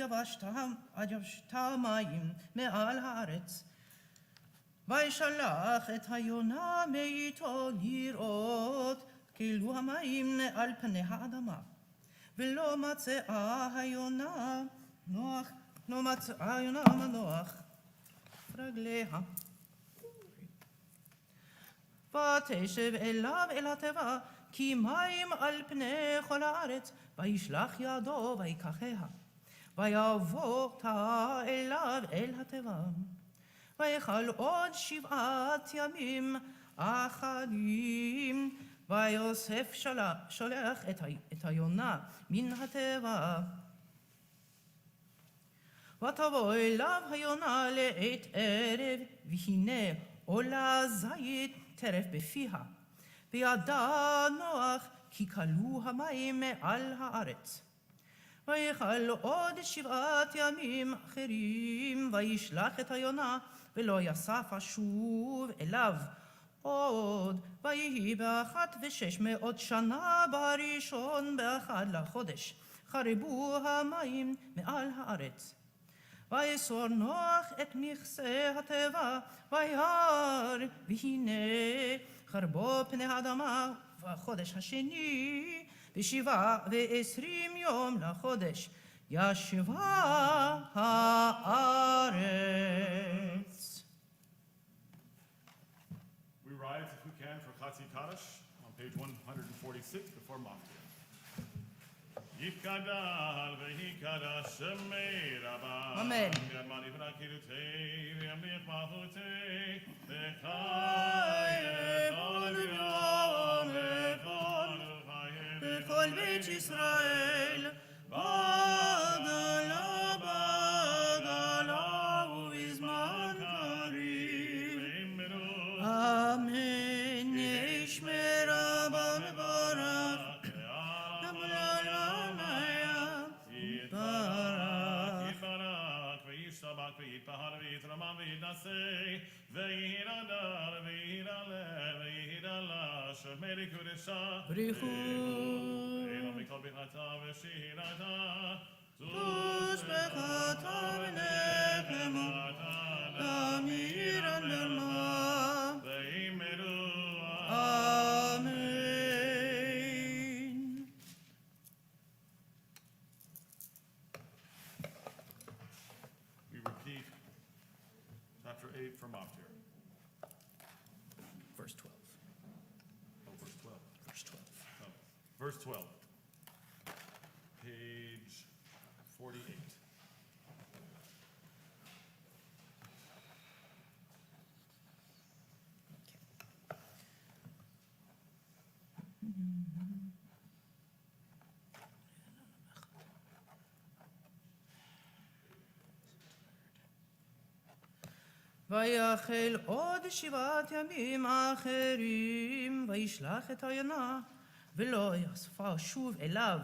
יבשתה מים מעל הארץ. וישלח את היונה מאיתו לראות כאילו המים על פני האדמה. ולא מצאה היונה מנוח רגליה. ותשב אליו אל התיבה, כי מים על פני כל הארץ, וישלח ידו ויקחיה. ויבוא אליו אל התיבה. ויכל עוד 7 ימים אחדים, ויוסף שולח את היונה מן התיבה. ותבוא אליו היונה לעת ערב, והנה עולה זית טרף בפיה. וידע נוח כי כלו המים מעל הארץ. ויכל עוד 7 ימים אחרים, וישלח את היונה, ולא יסף שוב אליו עוד. ויהי ב600 שנה בראשון ב1 לחודש, חרבו המים מעל הארץ. ויסור נוח את מכסה הטבע, וירא, והנה חרבו פני האדמה בחודש השני, ב27 יום לחודש, ישבה הארץ. We rise if we can for Chatzi Kaddish on page 146 before Maftir. Yikadal v'yikadash shemei Rabbi. Amen. Yadman ibra kirutei v'yamlich mahutei v'chayet ol v'yom v'chol בכל בית ישראל, בגלה בגלה ובזמן קריב. אמן. ישמר רבה מברך, יתברך וישתבח ויתפאר ויתרומם ויתנשא ויהירדר ויהירלה ויהירלה שמרי קודשה בריחו אלו מכל ברכה ושירתה תושבחתה ונחמו אמירן ברמה ואימרו אמן. We repeat chapter 8 from Maftir. Verse 12. Oh, verse 12. Verse 12. Oh, verse 12. Page 48. ויחל עוד 7 ימים אחרים, וישלח את היונה, ולא יספה שוב אליו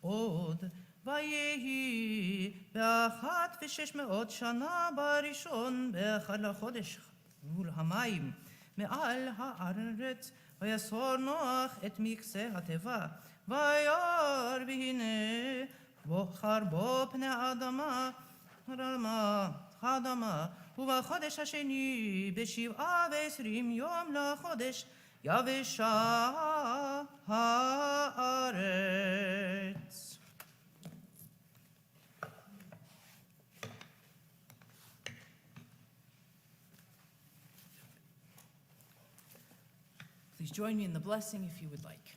עוד. ויהי ב600 שנה בראשון ב1 לחודש, חרבו המים מעל הארץ. ויסור נוח את מכסה הטבע, וירא, והנה חרבו פני האדמה האדמה. ובחודש השני, ב27 יום לחודש, יבשה הארץ. Please join me in the blessing if you would like.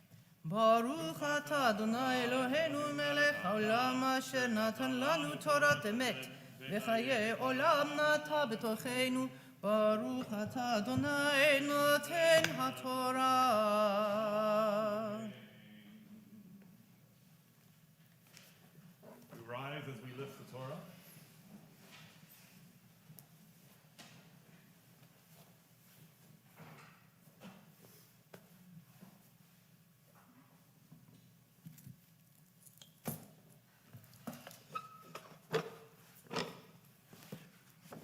ברוך אתה אדוני אלוהינו מלך העולם אשר נתן לנו תורת אמת וחיי עולם נטע בתוכנו. ברוך אתה אדוני נותן התורה. We rise as we lift the Torah.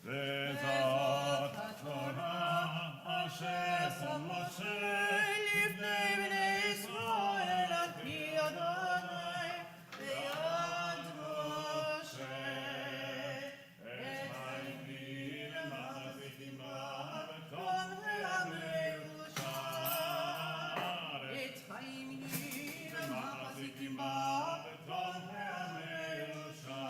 Vezat HaTorah asher sam Moshe לפני בני ישראל על פי אדוני ביד משה. את חיים למחזיקים בה בתום המרושע. את חיים למחזיקים בה בתום המרושע.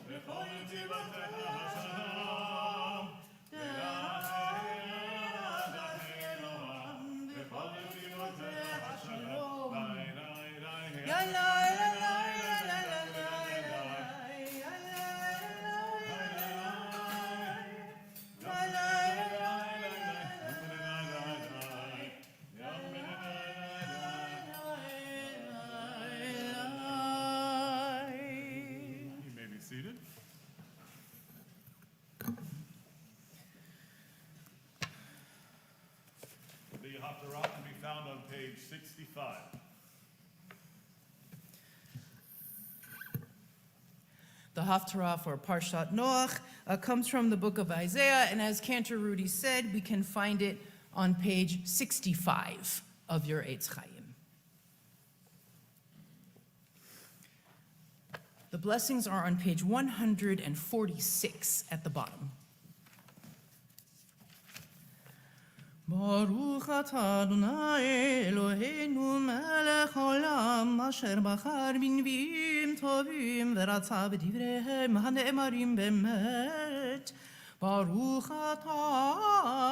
וכל צבאותיך השלום, 65. The Haftarah for Parshat Noach comes from the book of Isaiah, and as Cantor Rudy said, we can find it on page 65 of your Eitz Chaim. The blessings are on page 146 at the bottom. ברוך אתה אדוני אלוהינו מלך העולם אשר בחר בנביאים טובים ורצה בדבריהם הנאמרים באמת. ברוך אתה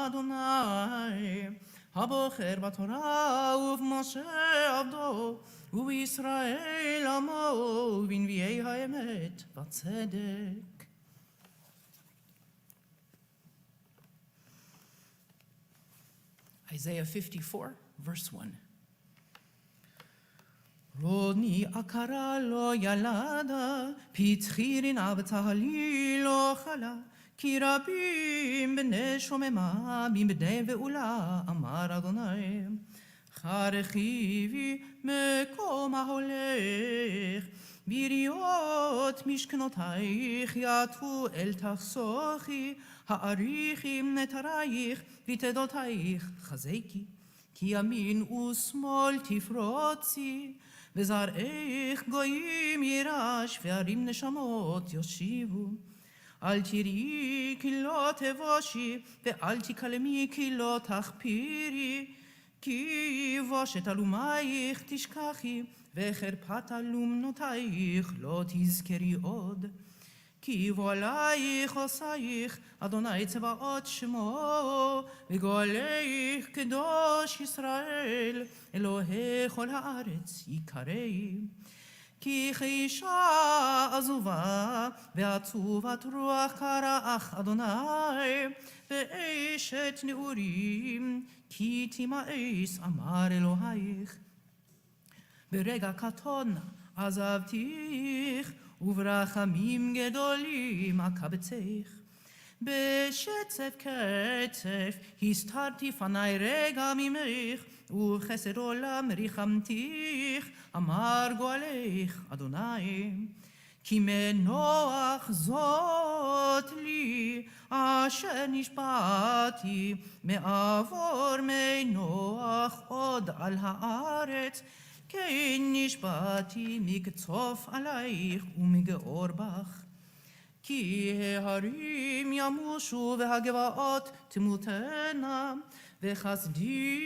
אדוני הבוחר בתורה ובמשה עבדו ובישראל עמו ובנביאי האמת בצדק. Isaiah 54, verse 1. רוני עקרה לא ילדה, פצחי רינה בצהלי לא חלה, כי רבים בני שוממה מבני ואולה, אמר אדוני. חרחיבי מקום ההולך, ביריות משכנותייך יעטו אל תחסוכי, האריכי נטרייך ותדותייך חזקי, כי ימין ושמאל תפרוצי, וזרעך גויים יירש, וערים נשמות יושיבו. אל תראי כי לא תבושי, ואל תקלמי כי לא תחפירי, כי בושת אלומייך תשכחי, וחרפת אלומנותייך לא תזכרי עוד. כי גואלייך עושייך, אדוני צבאות שמו, וגואלייך קדוש ישראל, אלוהי כל הארץ יקראי. כי כאישה עזובה, ועצובת רוח קרח אדוני, ואשת נעורים, כי תימאס אמר אלוהיך. ברגע קטון עזבתיך, וברחמים גדולים אקבצך. בשצף קצף הסתרתי פני רגע ממך, וחסד עולם ריחמתיך, אמר גואלך אדוני. כי מנוח זאת לי, אשר נשבעתי, מעבור מנוח עוד על הארץ, כן נשבעתי מקצוף עלייך ומגאור בך. כי ההרים ימושו והגבעות תמותנה, וחסדי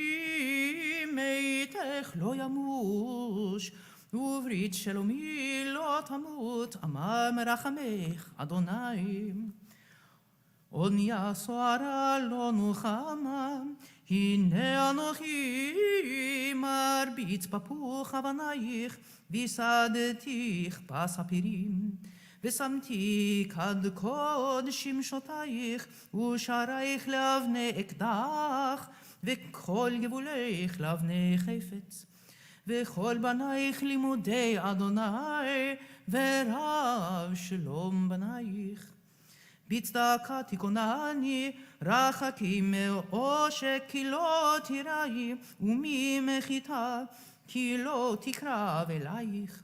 מאיתך לא ימוש, וברית שלומי לא תמות, אמר מרחמך אדוני. אונייה סוערה לא נוחמה, הנה אנוכי מרביץ בפוך אבנייך, וסדתיך פס הפירים. ושמתי קדקוד שמשותייך, ושערייך לאבני אקדח, וכל גבולייך לאבני חפץ. וכל בנייך לימודי אדוני, ורב שלום בנייך. בצדקה תכונני, רחקי מעושק כי לא תיראי, וממחיתה כי לא תקרב אלייך.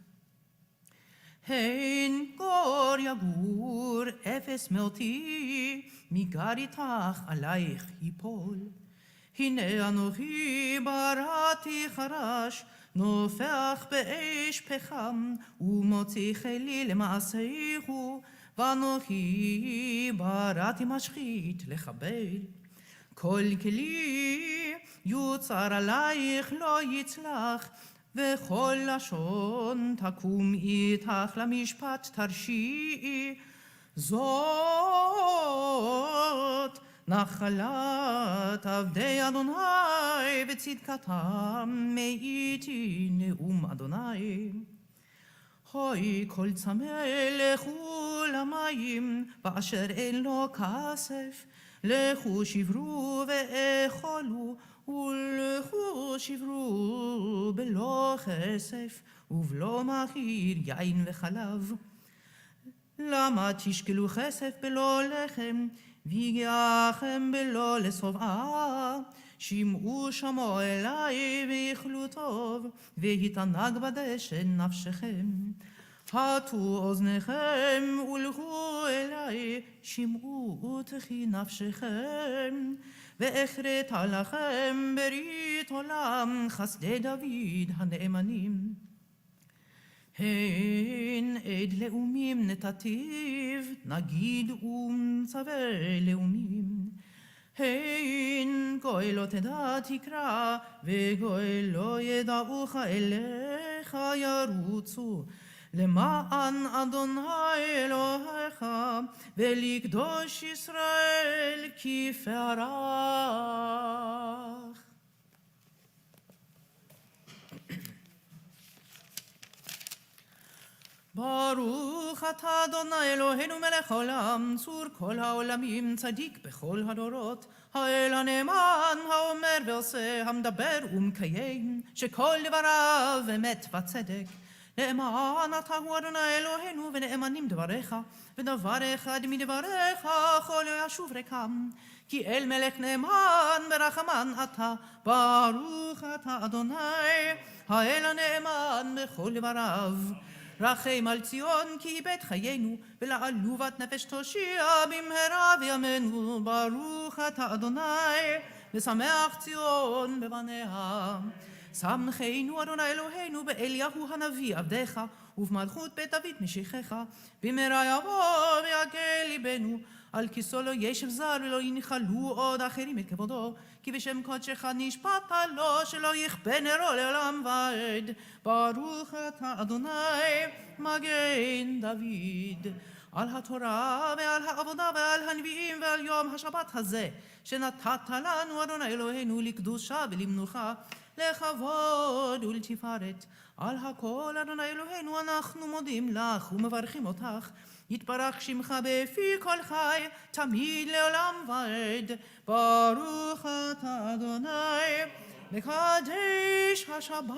הן גור יגור אפס מאותי, מגר איתך עלייך יפול. הנה אנוכי בראתי חרש, נופח באש פחם, ומוציא חילי למעשיהו, ואנוכי בראתי משחית לחבל. כל כלי יוצר עלייך לא יצלח, וכל לשון תקום איתך למשפט תרשיעי. זאת נחלת עבדי אדוני, וצדקתם מאיתי נאום אדוני. הוי כל צמא לכו למים, באשר אין לו כסף, לכו שברו ואכלו, ולכו שברו בלא כסף, ובלא מחיר יין וחלב. למה תשקלו כסף בלא לחם, ויגיעכם בלא לשובעה? שמעו שמו אליי ויאכלו טוב, והתענג בדשן נפשכם. הטו אוזניכם ולכו אליי, שמעו תחי נפשכם, ואכרתה לכם ברית עולם, חסדי דוד הנאמנים. הן עד לאומים נתתיו, נגיד ומצווה לאומים. הן גוי לא תדע תקרא, וגוי לא ידעוך אליך ירוצו. למען אדוני אלוהיך, ולקדוש ישראל כפרך. ברוך אתה אדוני אלוהינו מלך העולם, צור כל העולמים, צדיק בכל הדורות, האל הנאמן, האומר ועושה, המדבר ומקיים, שכל דבריו אמת וצדק. נאמן אתה הוא אדוני אלוהינו, ונאמנים דבריך, ודבר אחד מדבריך כל לא ישוב ריקם. כי אל מלך נאמן ברחמן אתה, ברוך אתה אדוני, האל הנאמן בכל דבריו. רחם על ציון כי איבד חיינו, ולעלובת נפש תושיע במהרה בימינו. ברוך אתה אדוני, ושמח ציון בבניה. שמחנו אדוני אלוהינו באליהו הנביא עבדך, ובמלכות בית דוד משיחך. במהרה יבוא ויגל ליבנו, על כיסו לא ישב זר ולא ינחלו עוד אחרים את כבודו, כי בשם קודשך נשבעת לו שלא יכבה נרו לעולם ועד. ברוך אתה אדוני מגן דוד. על התורה ועל העבודה ועל הנביאים ועל יום השבת הזה שנתת לנו אדוני אלוהינו לקדושה ולמנוחה, לכבוד ולתפארת. על הכל אדוני אלוהינו אנחנו מודים לך ומברכים אותך. יתברך שמך בפי כל חי, תמיד לעולם ועד. ברוך אתה אדוני מקדש השבת.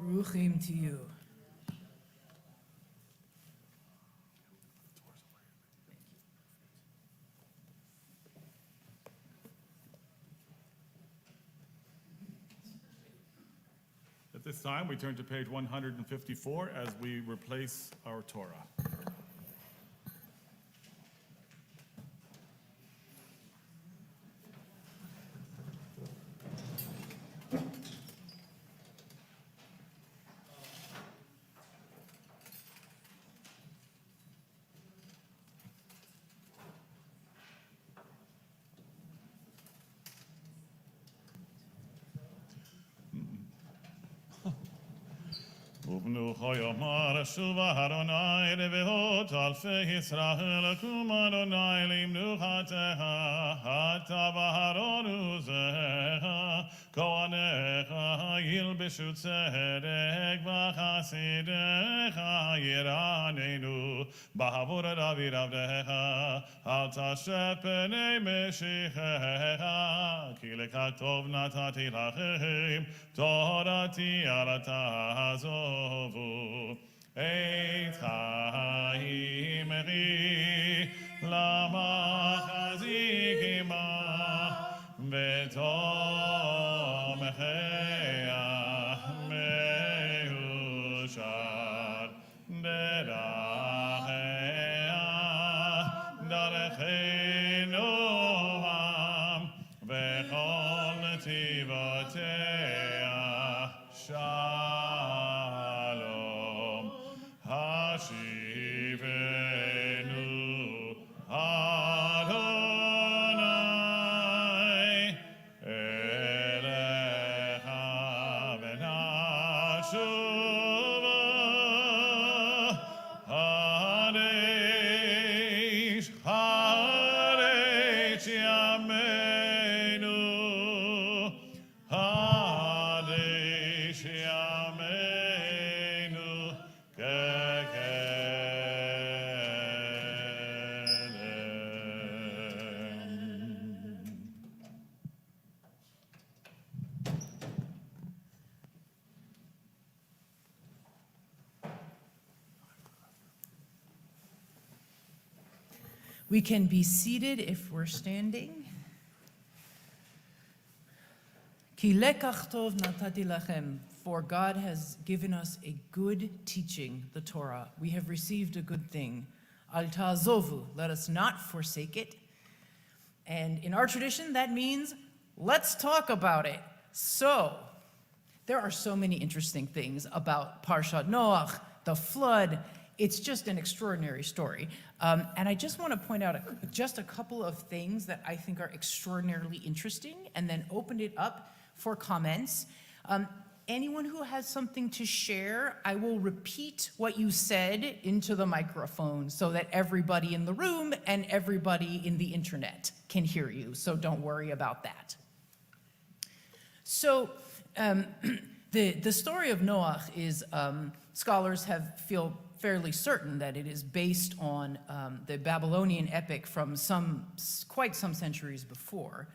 Ruchim to you. At this time, we turn to page 154 as we replace our Torah. ובנוחו יאמר שובה אדוני לבהות אלפי ישראל קום אדוני למנוחתך אתה ואהרון עוזיך כהניך ילבשו צדק וחסידיך ירננו בעבור דוד עבדך אל תשת פני משיחך כי לכך טוב נתתי לכם תורתי אל תעזובו את חיימכי למה חזיק עמה ותומכיה מאושר דרכיה דרכי נועם וכל נתיבותיה שלום השיבנו אדוני אליך ונשובה חדש חדש ימינו חדש ימינו כקדם. We can be seated if we're standing. Ki lekach tov natati lachem, for God has given us a good teaching, the Torah. We have received a good thing. Al ta'azovu, let us not forsake it. And in our tradition, that means let's talk about it. So, there are so many interesting things about Parshat Noach, the flood. It's just an extraordinary story. And I just want to point out just a couple of things that I think are extraordinarily interesting, and then open it up for comments. Anyone who has something to share, I will repeat what you said into the microphone so that everybody in the room and everybody in the internet can hear you. So don't worry about that. So the story of Noach is, scholars feel fairly certain that it is based on the Babylonian epic from quite some centuries before,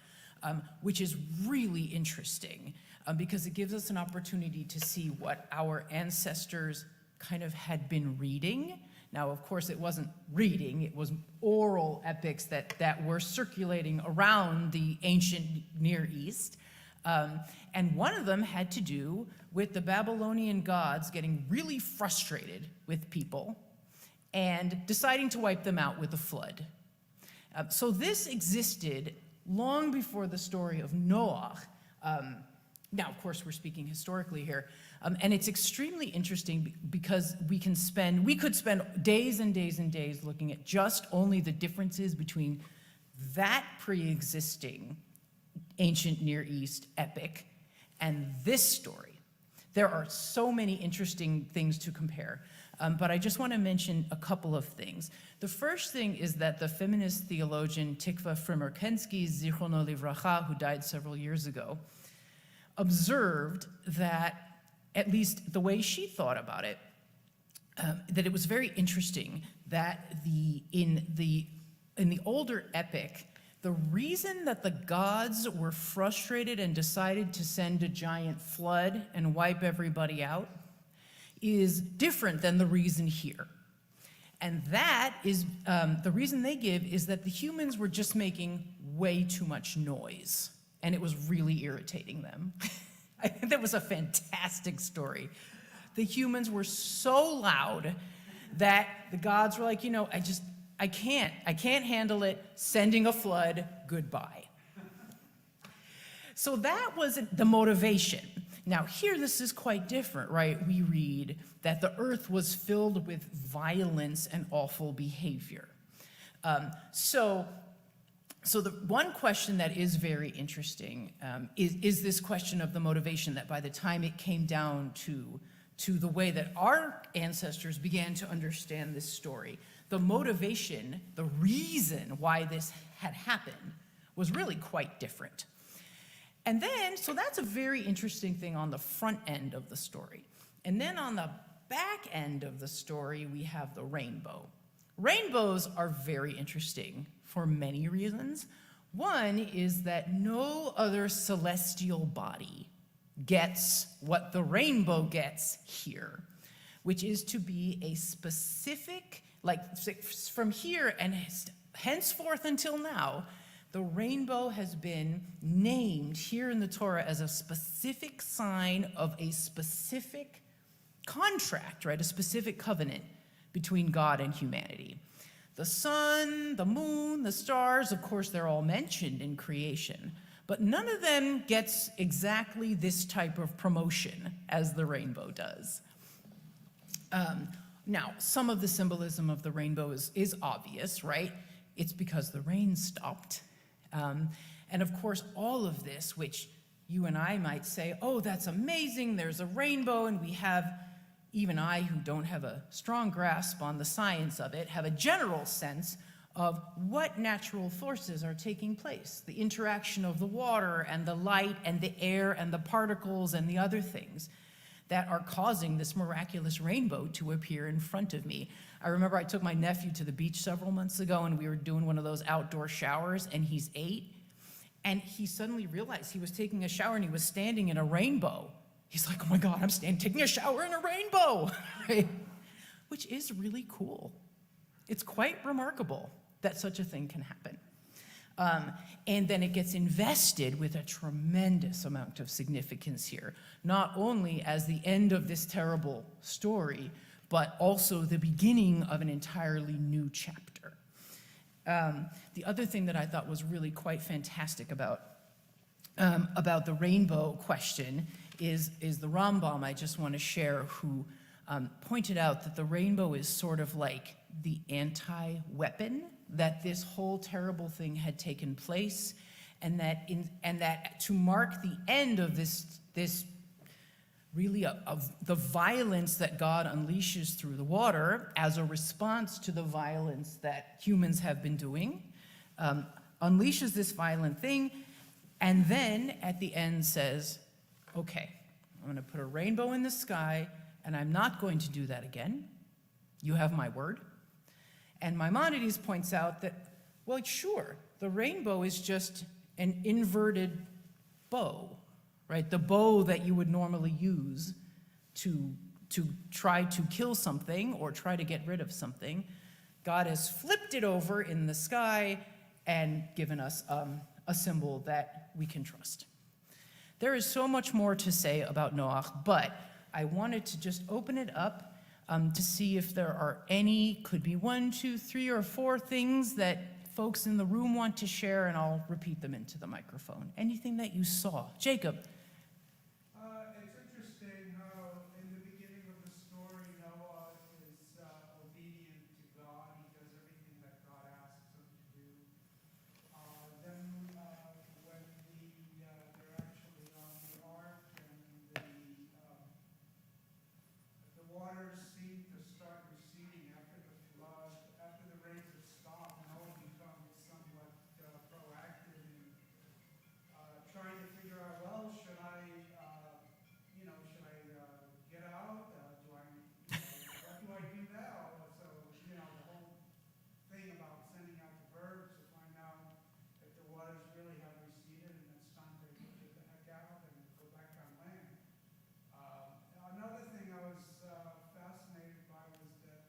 which is really interesting because it gives us an opportunity to see what our ancestors kind of had been reading. Now, of course, it wasn't reading, it was oral epics that were circulating around the ancient Near East. And one of them had to do with the Babylonian gods getting really frustrated with people and deciding to wipe them out with a flood. So this existed long before the story of Noach. Now, of course, we're speaking historically here. And it's extremely interesting because we could spend days and days and days looking at just only the differences between that pre-existing ancient Near East epic and this story. There are so many interesting things to compare, but I just want to mention a couple of things. The first thing is that the feminist theologian Tikva Frimer-Kensky, Zichrono Livracha, who died several years ago, observed that, at least the way she thought about it, that it was very interesting that in the older epic, the reason that the gods were frustrated and decided to send a giant flood and wipe everybody out is different than the reason here. And that is, the reason they give is that the humans were just making way too much noise, and it was really irritating them. I think that was a fantastic story. The humans were so loud that the gods were like, I can't handle it, sending a flood, goodbye. So that was the motivation. Now here, this is quite different, right? We read that the earth was filled with violence and awful behavior. So the one question that is very interesting is this question of the motivation, that by the time it came down to the way that our ancestors began to understand this story, the motivation, the reason why this had happened was really quite different. And then, so that's a very interesting thing on the front end of the story. And then on the back end of the story, we have the rainbow. Rainbows are very interesting for many reasons. One is that no other celestial body gets what the rainbow gets here, which is to be a specific, like from here and henceforth until now, the rainbow has been named here in the Torah as a specific sign of a specific contract, right? A specific covenant between God and humanity. The sun, the moon, the stars, of course, they're all mentioned in creation, but none of them gets exactly this type of promotion as the rainbow does. Now, some of the symbolism of the rainbow is obvious, right? It's because the rain stopped. And of course, all of this, which you and I might say, oh, that's amazing, there's a rainbow, and we have, even I, who don't have a strong grasp on the science of it, have a general sense of what natural forces are taking place, the interaction of the water and the light and the air and the particles and the other things that are causing this miraculous rainbow to appear in front of me. I remember I took my nephew to the beach several months ago, and we were doing one of those outdoor showers, and he's 8, and he suddenly realized he was taking a shower and he was standing in a rainbow. He's like, oh my God, I'm taking a shower in a rainbow, right? Which is really cool. It's quite remarkable that such a thing can happen. And then it gets invested with a tremendous amount of significance here, not only as the end of this terrible story, but also the beginning of an entirely new chapter. The other thing that I thought was really quite fantastic about the rainbow question is the Rambam I just want to share, who pointed out that the rainbow is sort of like the anti-weapon, that this whole terrible thing had taken place, and that to mark the end of this really of the violence that God unleashes through the water as a response to the violence that humans have been doing, unleashes this violent thing, and then at the end says, okay, I'm going to put a rainbow in the sky, and I'm not going to do that again. You have my word. And Maimonides points out that, well, sure, the rainbow is just an inverted bow, right? The bow that you would normally use to try to kill something or try to get rid of something. God has flipped it over in the sky and given us a symbol that we can trust. There is so much more to say about Noach, but I wanted to just open it up to see if there are any, could be 1, 2, 3, or 4 things that folks in the room want to share, and I'll repeat them into the microphone. Anything that you saw. Jacob. It's interesting how in the beginning of the story, Noah is obedient to God. He does everything that God asks him to do. Then when they're actually on the ark and the waters seem to start receding after the flood, after the rains have stopped, Noah becomes somewhat proactive in trying to figure out, well, should I get out? What do I do now? So, the whole thing about sending out the birds to find out if the waters really have receded and it's time to get the heck out and go back on land. Another thing I was fascinated by was that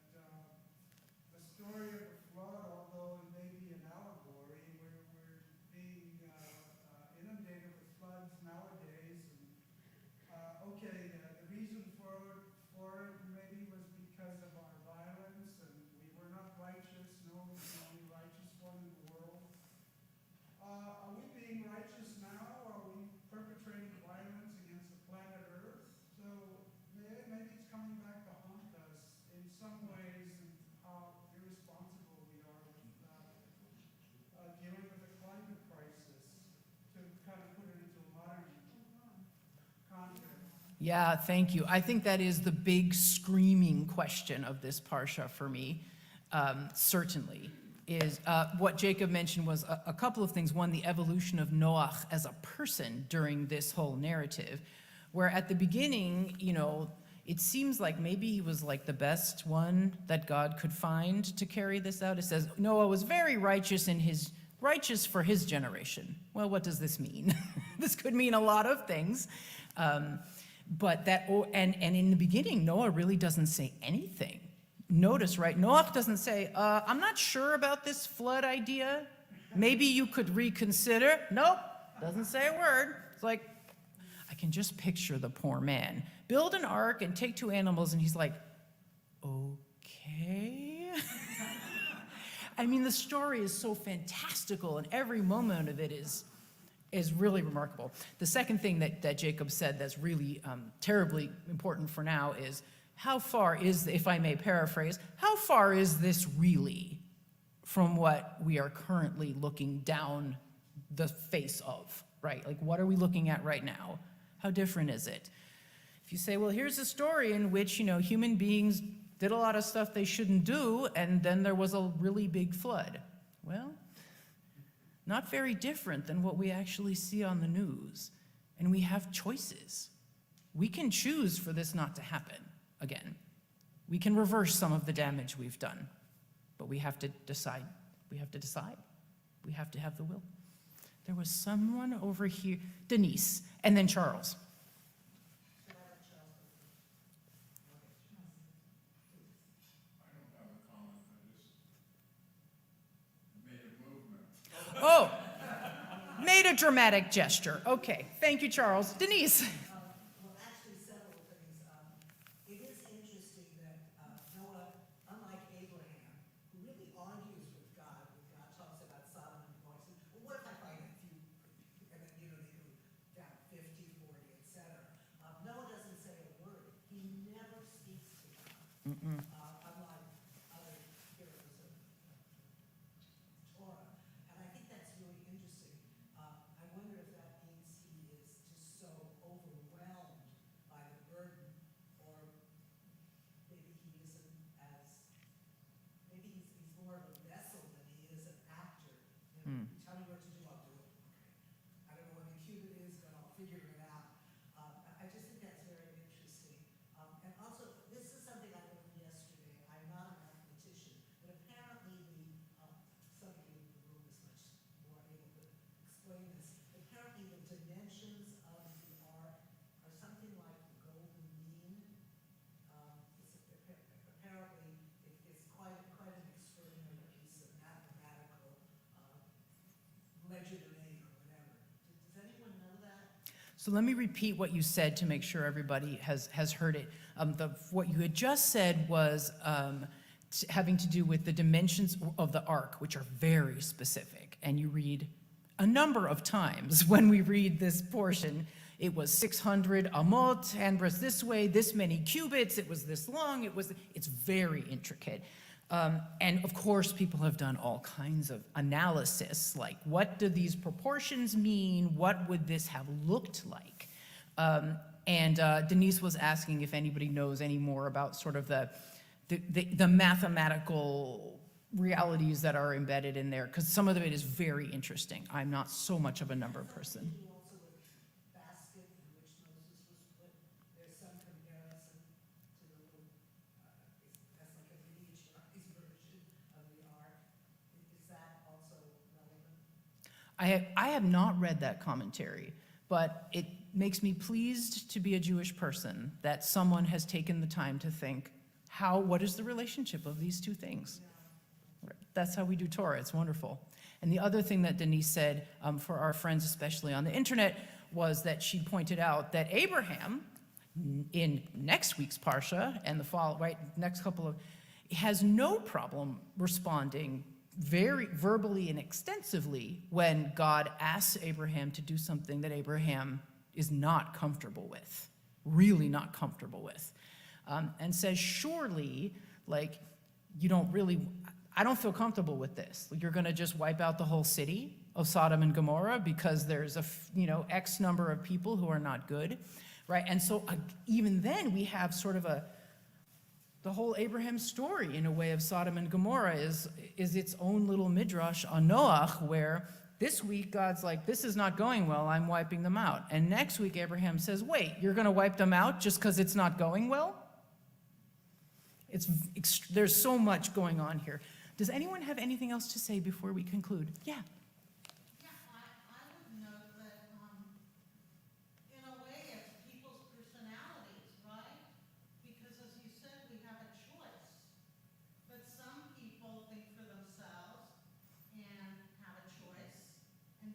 the story of the flood, although it may be an allegory, we're being inundated with floods nowadays. And okay, the reason for it maybe was because of our violence, and we were not righteous. Noah was the only righteous one in the world. Are we being righteous now? Are we perpetrating violence against the planet Earth? So maybe it's coming back to haunt us in some ways, and how irresponsible we are with dealing with the climate crisis, to kind of put it into a modern context. Yeah, thank you. I think that is the big screaming question of this parsha for me, certainly, is what Jacob mentioned was a couple of things. One, the evolution of Noach as a person during this whole narrative, where at the beginning, it seems like maybe he was like the best one that God could find to carry this out. It says Noah was very righteous righteous for his generation. Well, what does this mean? This could mean a lot of things. But and in the beginning, Noah really doesn't say anything. Notice, right? Noah doesn't say, I'm not sure about this flood idea. Maybe you could reconsider. Nope, doesn't say a word. It's like, I can just picture the poor man. Build an ark and take 2 animals, and he's like, okay. I mean, the story is so fantastical, and every moment of it is really remarkable. The second thing that Jacob said that's really terribly important for now is, how far is, if I may paraphrase, how far is this really from what we are currently looking down the face of, right? Like, what are we looking at right now? How different is it? If you say, well, here's a story in which, human beings did a lot of stuff they shouldn't do, and then there was a really big flood. Well, not very different than what we actually see on the news. And we have choices. We can choose for this not to happen again. We can reverse some of the damage we've done, but we have to decide. We have to decide. We have to have the will. There was someone over here, Denise, and then Charles. dramatic gesture. Okay, thank you, Charles. Denise? Well, actually, several things. It is interesting that Noah, unlike Abraham, who really argues with God when God talks about Sodom and Gomorrah, says, well, what if I find a few? And then, they go down 50, 40, etc. Noah doesn't say a word. He never speaks to God, unlike other heroes of Torah. And I think that's really interesting. I wonder if that means he is just so overwhelmed by the burden, or maybe he isn't as, maybe he's more of a vessel than he is an actor. You tell me what to do, I'll do it. Okay. I don't know what the cubit is, but I'll figure it out. I just think that's very interesting. And also, this is something I learned yesterday. I'm not a mathematician, but apparently somebody in the room is much more able to explain this. Apparently, the dimensions of the ark are something like the golden mean. Apparently, it's quite an extraordinary piece of mathematical legerdemain or whatever. Does anyone know that? So let me repeat what you said to make sure everybody has heard it. What you had just said was having to do with the dimensions of the ark, which are very specific. And you read a number of times when we read this portion. It was 600 amot, handbreadth this way, this many cubits, it was this long, it's very intricate. And of course, people have done all kinds of analysis, like what do these proportions mean? What would this have looked like? And Denise was asking if anybody knows any more about sort of the mathematical realities that are embedded in there, because some of it is very interesting. I'm not so much of a number person. Also with basket in which Moses was put, there's some comparison to the little, that's like a miniaturized version of the ark. Is that also relevant? I have not read that commentary, but it makes me pleased to be a Jewish person that someone has taken the time to think, what is the relationship of these two things? That's how we do Torah. It's wonderful. And the other thing that Denise said, for our friends, especially on the internet, was that she pointed out that Abraham, in next week's Parsha and the next couple of, has no problem responding very verbally and extensively when God asks Abraham to do something that Abraham is not comfortable with, really not comfortable with, and says, surely, like, I don't feel comfortable with this. You're going to just wipe out the whole city of Sodom and Gomorrah because there's X number of people who are not good, right? And so even then we have sort of the whole Abraham story in a way of Sodom and Gomorrah is its own little midrash on Noach, where this week God's like, this is not going well, I'm wiping them out. And next week Abraham says, wait, you're going to wipe them out just because it's not going well? There's so much going on here. Does anyone have anything else to say before we conclude? Yeah. Yeah, I would note that, in a way, it's people's personalities, right? Because as you said, we have a choice. But some people think for themselves and have a choice and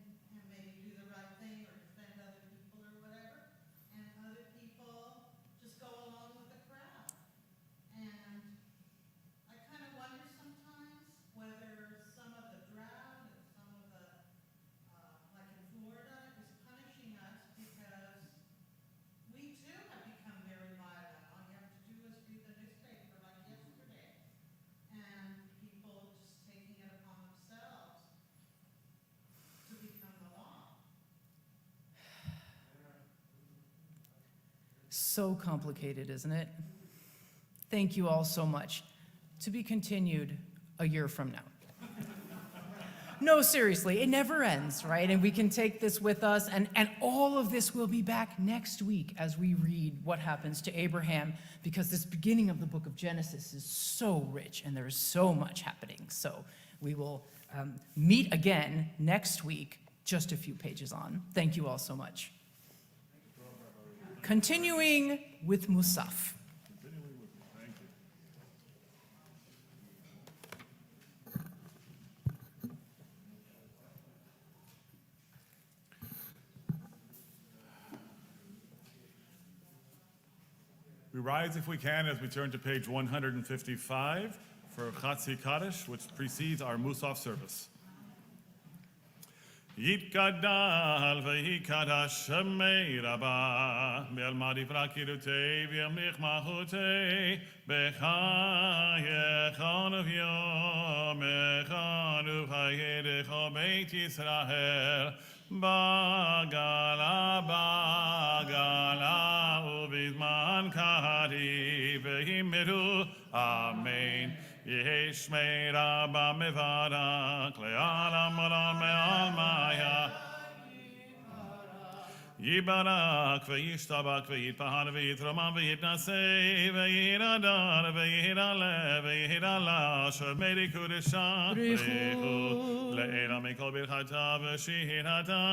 maybe do the right thing or defend other people or whatever. And other people just go along with the crowd. And I kind of wonder sometimes whether some of the drought and some of the, like in Florida, is punishing us because we too have become very violent. All you have to do is read the newspaper like yesterday. And people just taking it upon themselves to become the law. So complicated, isn't it? Thank you all so much. To be continued a year from now. No, seriously, it never ends, right? And we can take this with us, and all of this will be back next week as we read what happens to Abraham, because this beginning of the book of Genesis is so rich, and there is so much happening. So we will meet again next week, just a few pages on. Thank you all so much. Continuing with Musaf. Thank you. rise if we can as we turn to page 155 for Chatzi Kaddish, which precedes our Musaf service. Yitgadal v'yikadash shemei Rabba Be'almadi v'rakirutei v'yamlich mahutei B'chayechon v'yomechon u'chayedecho Beit Yisrael Bagala u'bizman kari v'yimiru Amen. Yeshmei Rabba mevarak le'alam olam me'al maya Yibarak ve'yishtabak ve'yitpahar ve'yitroman ve'yitnasei ve'yidadar ve'yidalev ve'yidala shemedi kudesha brichu le'ela mikol birchata v'shihirata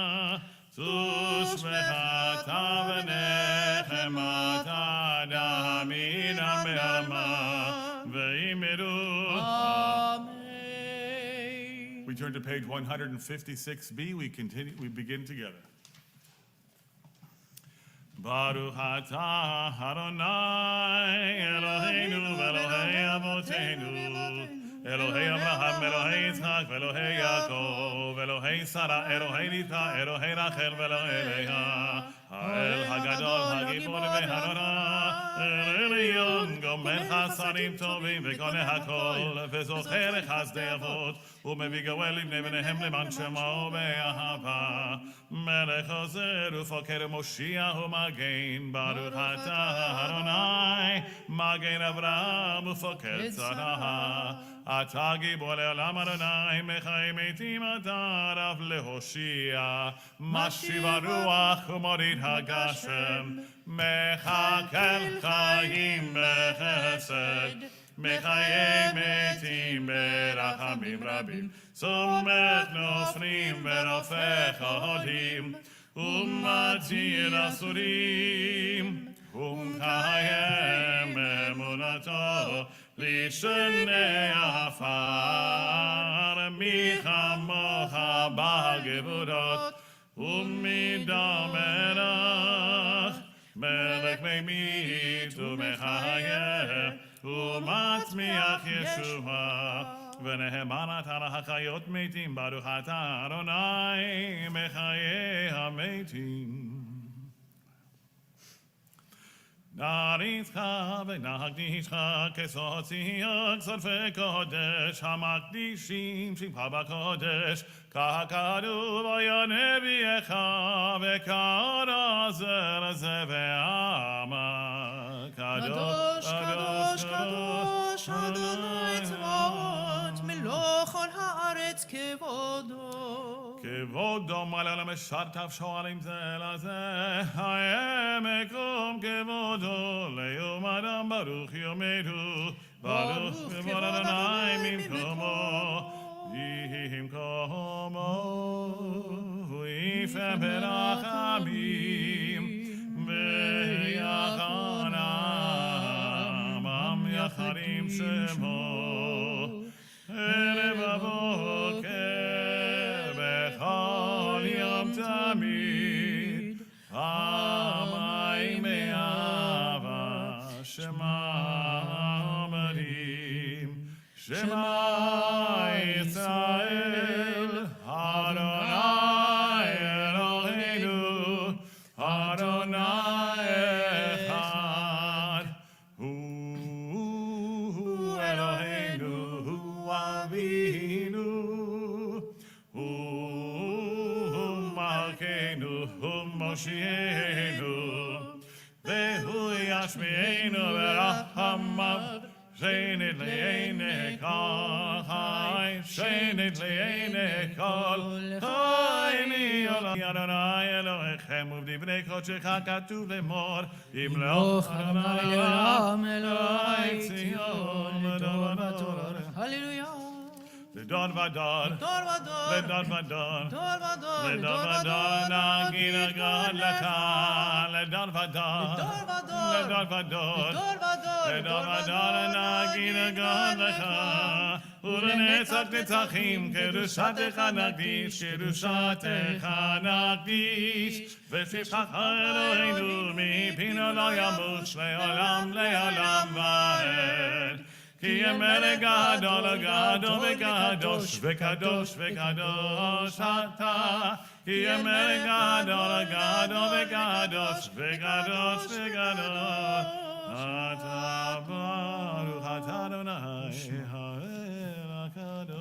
tushmechata v'nechemata damina me'alma Amen. We turn to page 156b. We begin together. Baruch atah Adonai Eloheinu v'Elohei Avotenu Elohei Abraham, Elohei Yitzchak, v'Elohei Yaakov, Elohei Sarah, Elohei Rivka, Elohei Rachel, v'Elohei Leah, Ha'el Hagadol, Hagibor v'Hadonah, El Elyon, Gomer Chasarim Tovim, v'Koneh Hakol, v'Zocher Chazdei Avot, ומביא גואל לבני בניהם למען שמו באהבה. מלך עוזר ופוקר ומושיע ומגן, ברוך אתה אדוני, מגן אברהם ופוקר צרה. אתה גיבור לעולם אדוני, מחי מתים אתה רב להושיע. משיב הרוח ומוריד הגשם, מחכה חיים בחסד. מחיי מתים ברחמים רבים, סומך נופלים ורופך הודים, ומתיר אסורים, ומקיים אמונתו לשני עפר, מי כמוך בגבורות, ומדם מלך, מלך ממית ומחייב, ומצמיח ישועה, ונאמן אתה להחיות מתים, ברוך אתה אדוני מחיי המתים. נריצך ונקדישך כסוד ציון שורפי קודש, המקדישים שמך בקודש, ככתוב נביאך וכעזר זה ואמר קדוש קדוש קדוש אדוני צבאות מלוא כל הארץ כבודו כבודו מלא למשרתיו שואלים זה לזה העמק קום כבודו ליום אדם ברוך יאמרו ברוך כבוד אדוני ממקומו במקומו יפה ברחמים ויחנם עם יחרים שמו ערב הבוקר בכל יום תמיד המים מאהבה שמע מדהים שמע ישראל אדוני אלוהינו אדוני אחד הוא אלוהינו הוא אבינו הוא מלכנו הוא מושיענו והוא ישמיענו ברחמיו שנת לעיני כל חי, שנת לעיני כל חי מעולם. אדוני אלוהיכם ובדברי קודשך כתוב לאמור, ימלוך אדוני לעולם אלוהי ציון לדור ודור. הללויה לדור ודור, דור ודור לדור ודור, דור ודור לדור ודור נגיד הגוד לך, לדור ודור, דור ודור לדור ודור, דור ודור ודור ודור נגיד הגוד לך, ולנצח נצחים קדושתך נקדיש, קדושתך נקדיש, ושבחך אלוהינו מפינו לא ימוש לעולם לעולם ועד. כי המלך גדול גדול וקדוש וקדוש וקדוש אתה, כי המלך גדול גדול וקדוש וקדוש וקדוש אתה, ברוך אתה אדוני האל הקדוש.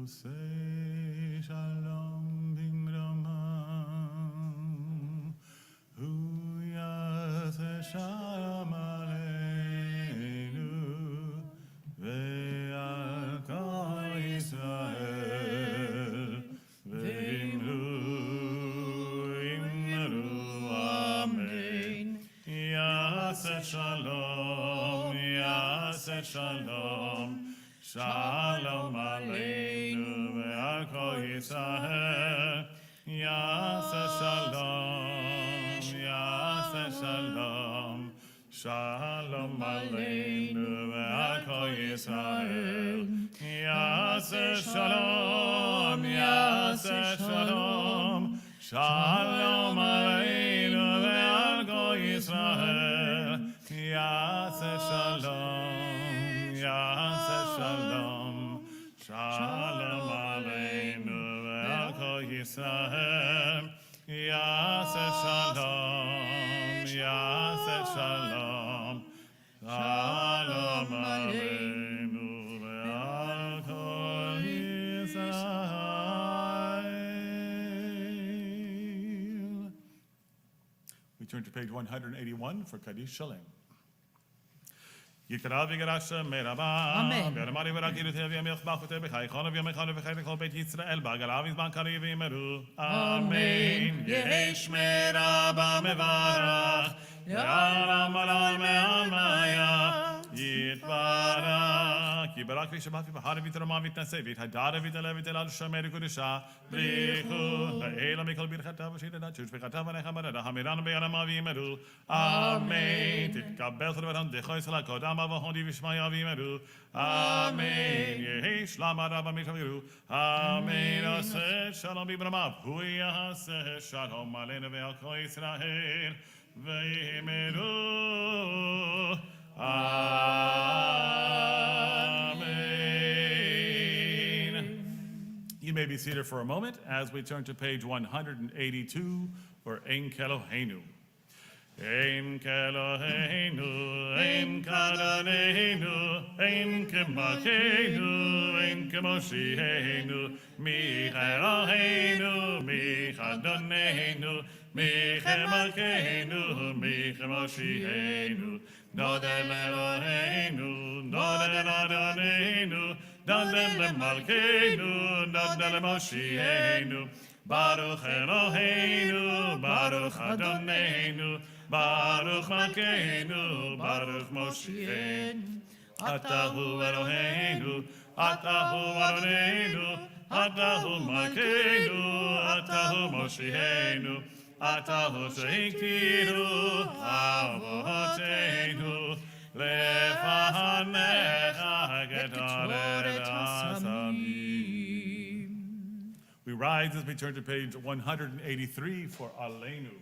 Say shalom bimramam, hu yaseh shalom aleinu, ve'al kol Yisrael, ve'imru amen. Yaseh shalom, yaseh shalom, shalom aleinu ve'al kol Yisrael. Yaseh shalom, yaseh shalom, shalom aleinu ve'al kol Yisrael. Yaseh shalom, yaseh shalom, shalom aleinu ve'al kol Yisrael. Yaseh shalom, yaseh shalom, shalom aleinu ve'al kol Yisrael. Yaseh shalom, yaseh shalom, shalom aleinu ve'al kol Yisrael. We turn to page 181 for Kaddish Shalem. Yikra v'gerasha meraba. Amen. V'yamari v'rakir u'tev yamich b'achoteh b'chaychon v'yamechon v'chayt l'chol beit Yisrael b'agalav yizman kari v'yimeru. Amen. Yesh meraba mevarach le'alam alam me'almaya yitbarach Yibarak v'Shabbat v'Bahar v'Tramah v'Tnaseh v'Hadar v'Talev v'Telal Shomer v'Kudusha Brichu Ha'ela Mikol Birchatav v'Shiradat Shush v'Chatav v'Nechamaradah Hamiran v'Yanama v'Yimeru Amen Titkabel Chadavan Dechoy Salak Kodam v'Hondi v'Shmaya v'Yimeru Amen Yehi Shlama Rabba Mishaviru Amen Aseh Shalom B'Bramav Hui Aseh Shalom Aleinu ve'al Kol Yisrael v'Yimeru Amen. You may be seated for a moment as we turn to page 182 for Ein Keloheinu. Ein Keloheinu, Ein Kadonenu, Ein Kemalkeinu, Ein Kemoshiheinu, Mi Eloheinu, Mi Chadonenu, Mi Kemalkeinu, Mi Kemoshiheinu. Nodel Eloheinu, Nodel Adonenu, Nodel Malkeinu, Nodel Moshienu, Baruch Eloheinu, Baruch Adonenu, Baruch Malkeinu, Baruch Moshienu. Atahu Eloheinu, Atahu Adonenu, Atahu Malkeinu, Atahu Moshienu. Atahu sheiktiru avoteinu lefanecha getoret asamim. We rise as we turn to page 183 for Aleinu.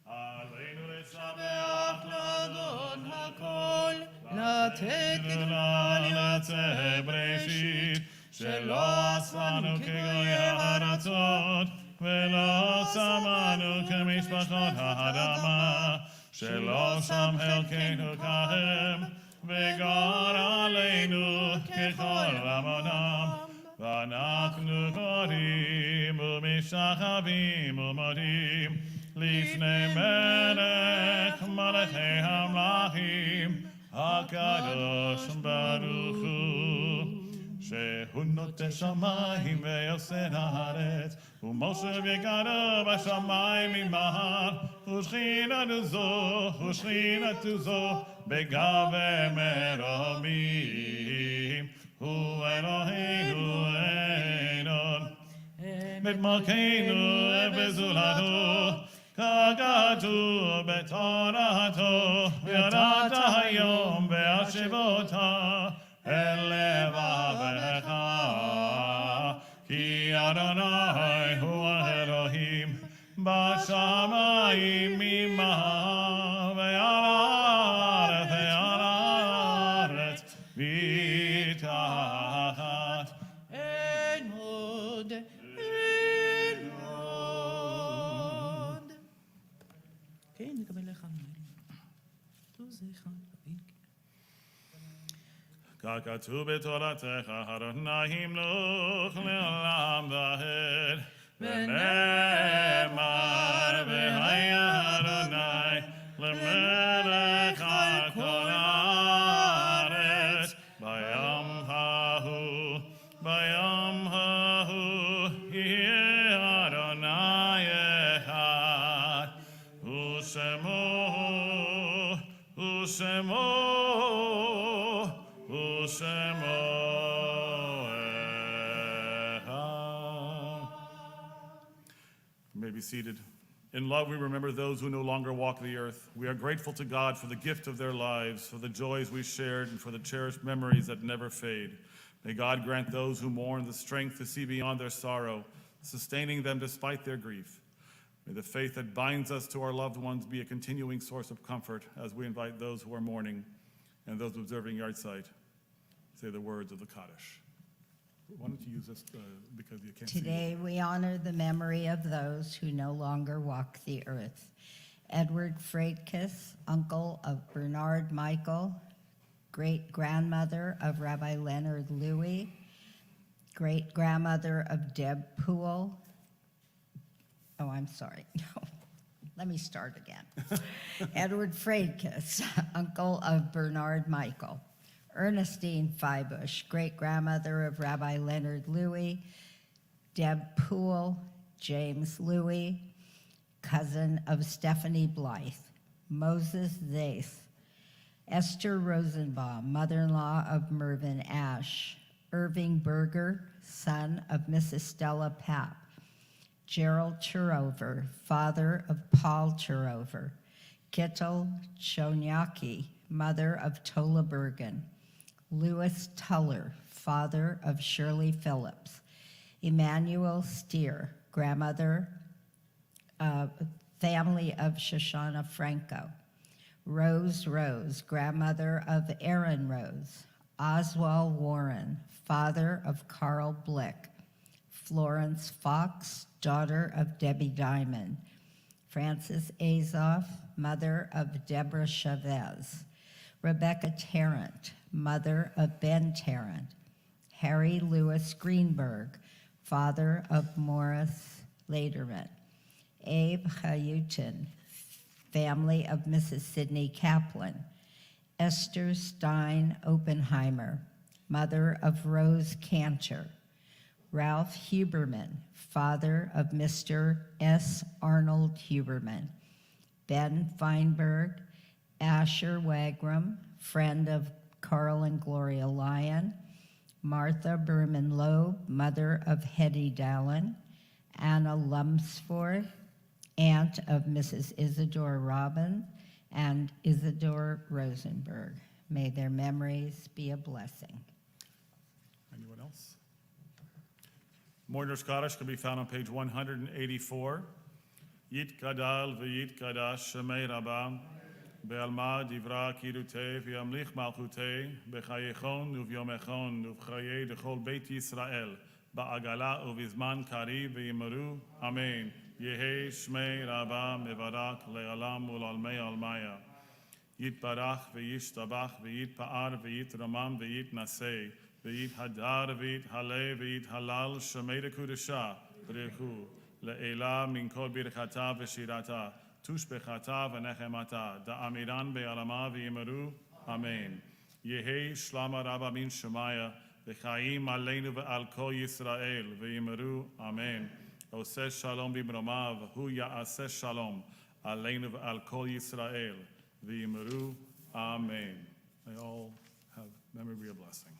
Aleinu leshabeach ladon hakol לתת la'atzeh breshit shelo asanu kegoy ha'aratzot ולא שמענו כמשפחות האדמה, שלא שם חלקנו כהם, וגר עלינו ככל עמונם. ואנחנו קוראים ומשתחווים ומודים לפני מלך מלכי המלכים, הקדוש ברוך הוא. שהוא נוטה שמיים ויוסד הארץ, ומשה וגרו בשמיים ממעל, ושכינתו זו בגבי מרומים. הוא אלוהינו אין עוד, בית מלכנו בזולתו, ככתוב בתורתו, וידעת היום בהשבות אל לבבך, כי אדוני הוא האלוהים בשמיים ממעל, ועל הארץ מתחת. אין עוד, אין עוד. כן, נקבל לך ככתוב בתורתך, אדוני ימלוך לעולם ועד. ונאמר והיה אדוני למלך על כל הארץ. ביום ההוא יהיה אדוני אחד, ושמו You may be seated. In love, we remember those who no longer walk the earth. We are grateful to God for the gift of their lives, for the joys we shared, and for the cherished memories that never fade. May God grant those who mourn the strength to see beyond their sorrow, sustaining them despite their grief. May the faith that binds us to our loved ones be a continuing source of comfort as we invite those who are mourning and those observing yahrzeit. Say the words of the Kaddish. Why don't you use this because you can't see. Today we honor the memory of those who no longer walk the earth. Edward Freidkes, uncle of Bernard Michael, great-grandmother of Rabbi Leonard Louis, great-grandmother of Deb Poole. Oh, I'm sorry. Let me start again. Edward Freidkes, uncle of Bernard Michael. Ernestine Feibush, great-grandmother of Rabbi Leonard Louis, Deb Poole, James Louis, cousin of Stephanie Blythe, Moses Zaith, Esther Rosenbaum, mother-in-law of Mervyn Ash. Irving Berger, son of Mrs. Stella Papp. Gerald Churover, father of Paul Churover. Kittel Chonyaki, mother of Tola Bergen. Louis Tuller, father of Shirley Phillips. Emmanuel Steer, grandmother, family of Shoshana Franco. Rose Rose, grandmother of Aaron Rose. Oswald Warren, father of Carl Blick. Florence Fox, daughter of Debbie Diamond. Frances Azoff, mother of Deborah Chavez. Rebecca Tarrant, mother of Ben Tarrant. Harry Lewis Greenberg, father of Morris Lederman. Abe Hayutin, family of Mrs. Sidney Kaplan. Esther Stein Oppenheimer, mother of Rose Cantor. Ralph Huberman, father of Mr. S. Arnold Huberman. Ben Feinberg, Asher Wagram, friend of Carl and Gloria Lyon. Martha Berman Loeb, mother of Hetty Dallin. Anna Lumsford, aunt of Mrs. Isidore Robin and Isidore Rosenberg. May their memories be a blessing. Anyone else? Mourner's Kaddish can be found on page 184. Yit Gadal v'yit Kadash Shemei Rabba Be'alma Divra Kirute V'yamlich Malchute B'chayechon Uvyomechon Uvchaye Dechol Beit Yisrael Ba'agala Uvizman Kari V'yimaru Amen. Yehi Shmei Rabba Mevarak Le'alam Ulalmei Almaya Yitbarach V'yishtabach V'yitpa'ar V'yitramam V'yitnaseh V'yit Hadar V'yit Haleh V'yit Halal Shemei Dekudesha B'rechu Le'ela Min Kol Birchata V'shirata Tushbechata V'nechemata Da'amiran Be'alama V'yimaru Amen. Yehi Shlama Rabba Min Shemaya V'chaim Aleinu V'al Kol Yisrael V'yimaru Amen. Oseh Shalom B'mromav Hu Ya'aseh Shalom Aleinu V'al Kol Yisrael V'yimaru Amen. May all have memory be a blessing.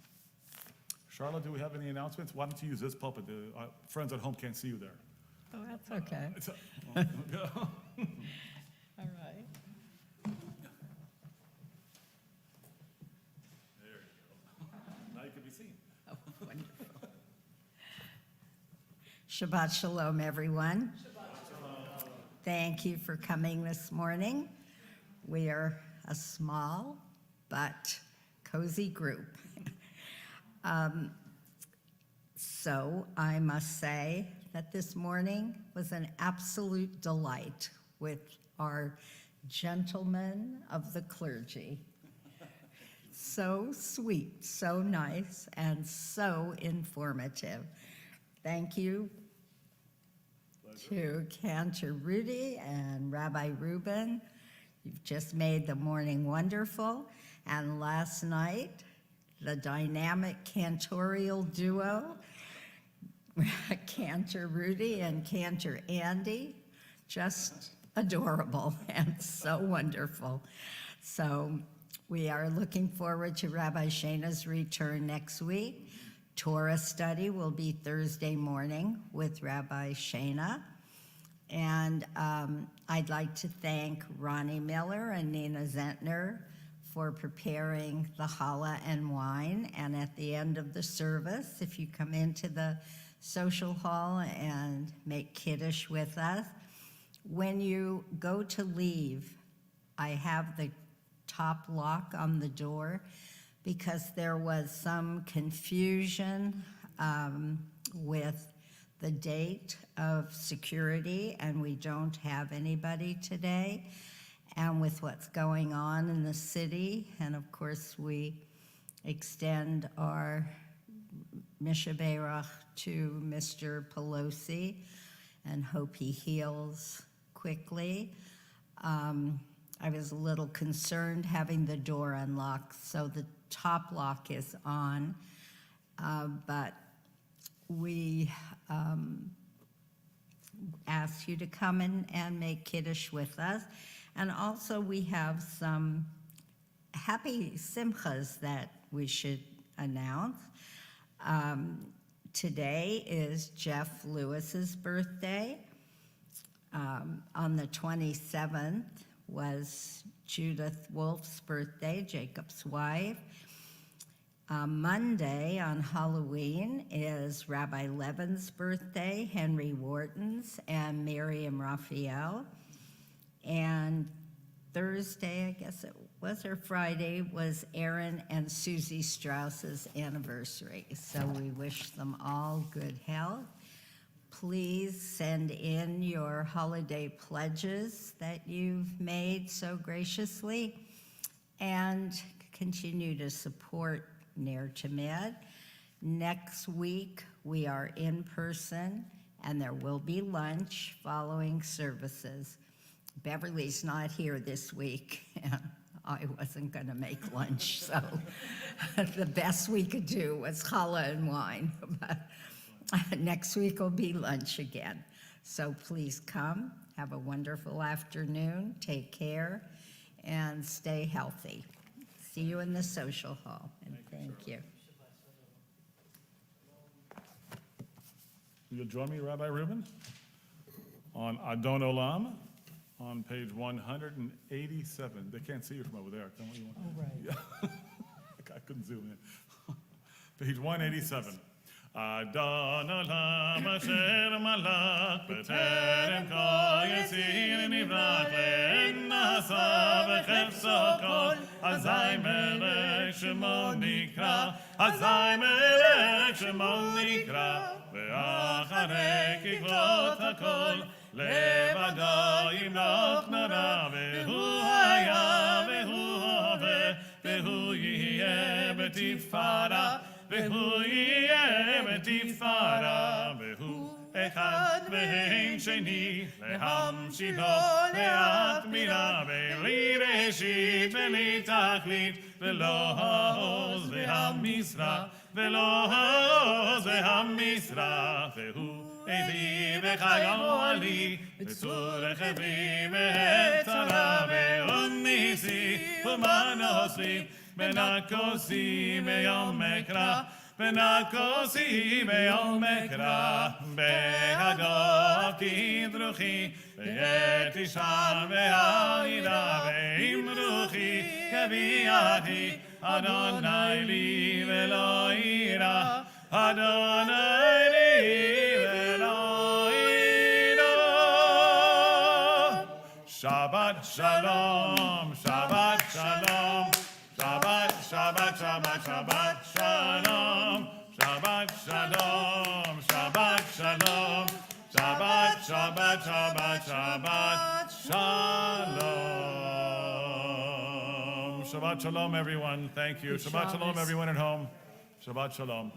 Charlotte, do we have any announcements? Why don't you use this pulpit? Our friends at home can't see you there. Oh, that's okay. All right. There you go. Now you can be seen. Oh, wonderful. Shabbat Shalom, everyone. Thank you for coming this morning. We are a small but cozy group. So I must say that this morning was an absolute delight with our gentlemen of the clergy. So sweet, so nice, and so informative. Thank you to Cantor Rudy and Rabbi Reuben. You've just made the morning wonderful. And last night, the dynamic cantorial duo, Cantor Rudy and Cantor Andy, just adorable and so wonderful. So we are looking forward to Rabbi Shana's return next week. Torah study will be Thursday morning with Rabbi Shana. And I'd like to thank Ronnie Miller and Nina Zentner for preparing the challah and wine. And at the end of the service, if you come into the social hall and make kiddush with us, when you go to leave, I have the top lock on the door because there was some confusion with the date of security, and we don't have anybody today, and with what's going on in the city. And of course, we extend our Mishaberach to Mr. Pelosi and hope he heals quickly. I was a little concerned having the door unlocked, so the top lock is on, but we ask you to come in and make kiddush with us. And also we have some happy simchas that we should announce. Today is Jeff Lewis's birthday. On the 27th was Judith Wolf's birthday, Jacob's wife. Monday on Halloween is Rabbi Levin's birthday, Henry Wharton's, and Miriam Raphael. And Thursday, I guess it was, or Friday, was Aaron and Susie Strauss's anniversary. So we wish them all good health. Please send in your holiday pledges that you've made so graciously, and continue to support Ner Tamid. Next week, we are in person, and there will be lunch following services. Beverly's not here this week. I wasn't going to make lunch, so the best we could do was challah and wine. But next week will be lunch again. So please come, have a wonderful afternoon, take care, and stay healthy. See you in the social hall, and thank you. You'll join me, Rabbi Reuben, on Adon Olam, on page 187. They can't see you from over there. Tell me what you want. Oh, right. Yeah. I couldn't zoom in. Page 187. Adon Olam asher malach b'terem kol yisir nivrach le'nasa v'chefso kol azay melech shemo nikra azay melech shemo nikra ve'acharei kiklot hakol לבדו ימלוך נורא והוא היה והוא הווה והוא יהיה בתפארה והוא יהיה בתפארה והוא אחד והם שני להמשילו להתמירה בלי ראשית בלי תכלית ולא העוז והמשרה ולא העוז והמשרה והוא עדי וחיו עלי בצור רכבי והצרה ואוניסי ומנוסי בין הכוסי ביום מקרא בין הכוסי ביום מקרא בהדוף תדרוכי ואת אישה והעידה ועם רוחי כביעתי אדוני לי ולא אירא אדוני לי Shabbat Shalom, Shabbat Shalom, Shabbat, Shabbat, Shabbat, Shabbat Shalom, Shabbat Shalom, Shabbat Shalom, Shabbat, Shabbat, Shabbat, Shabbat Shalom. Shabbat Shalom, everyone. Thank you. Shabbat Shalom, everyone at home. Shabbat Shalom.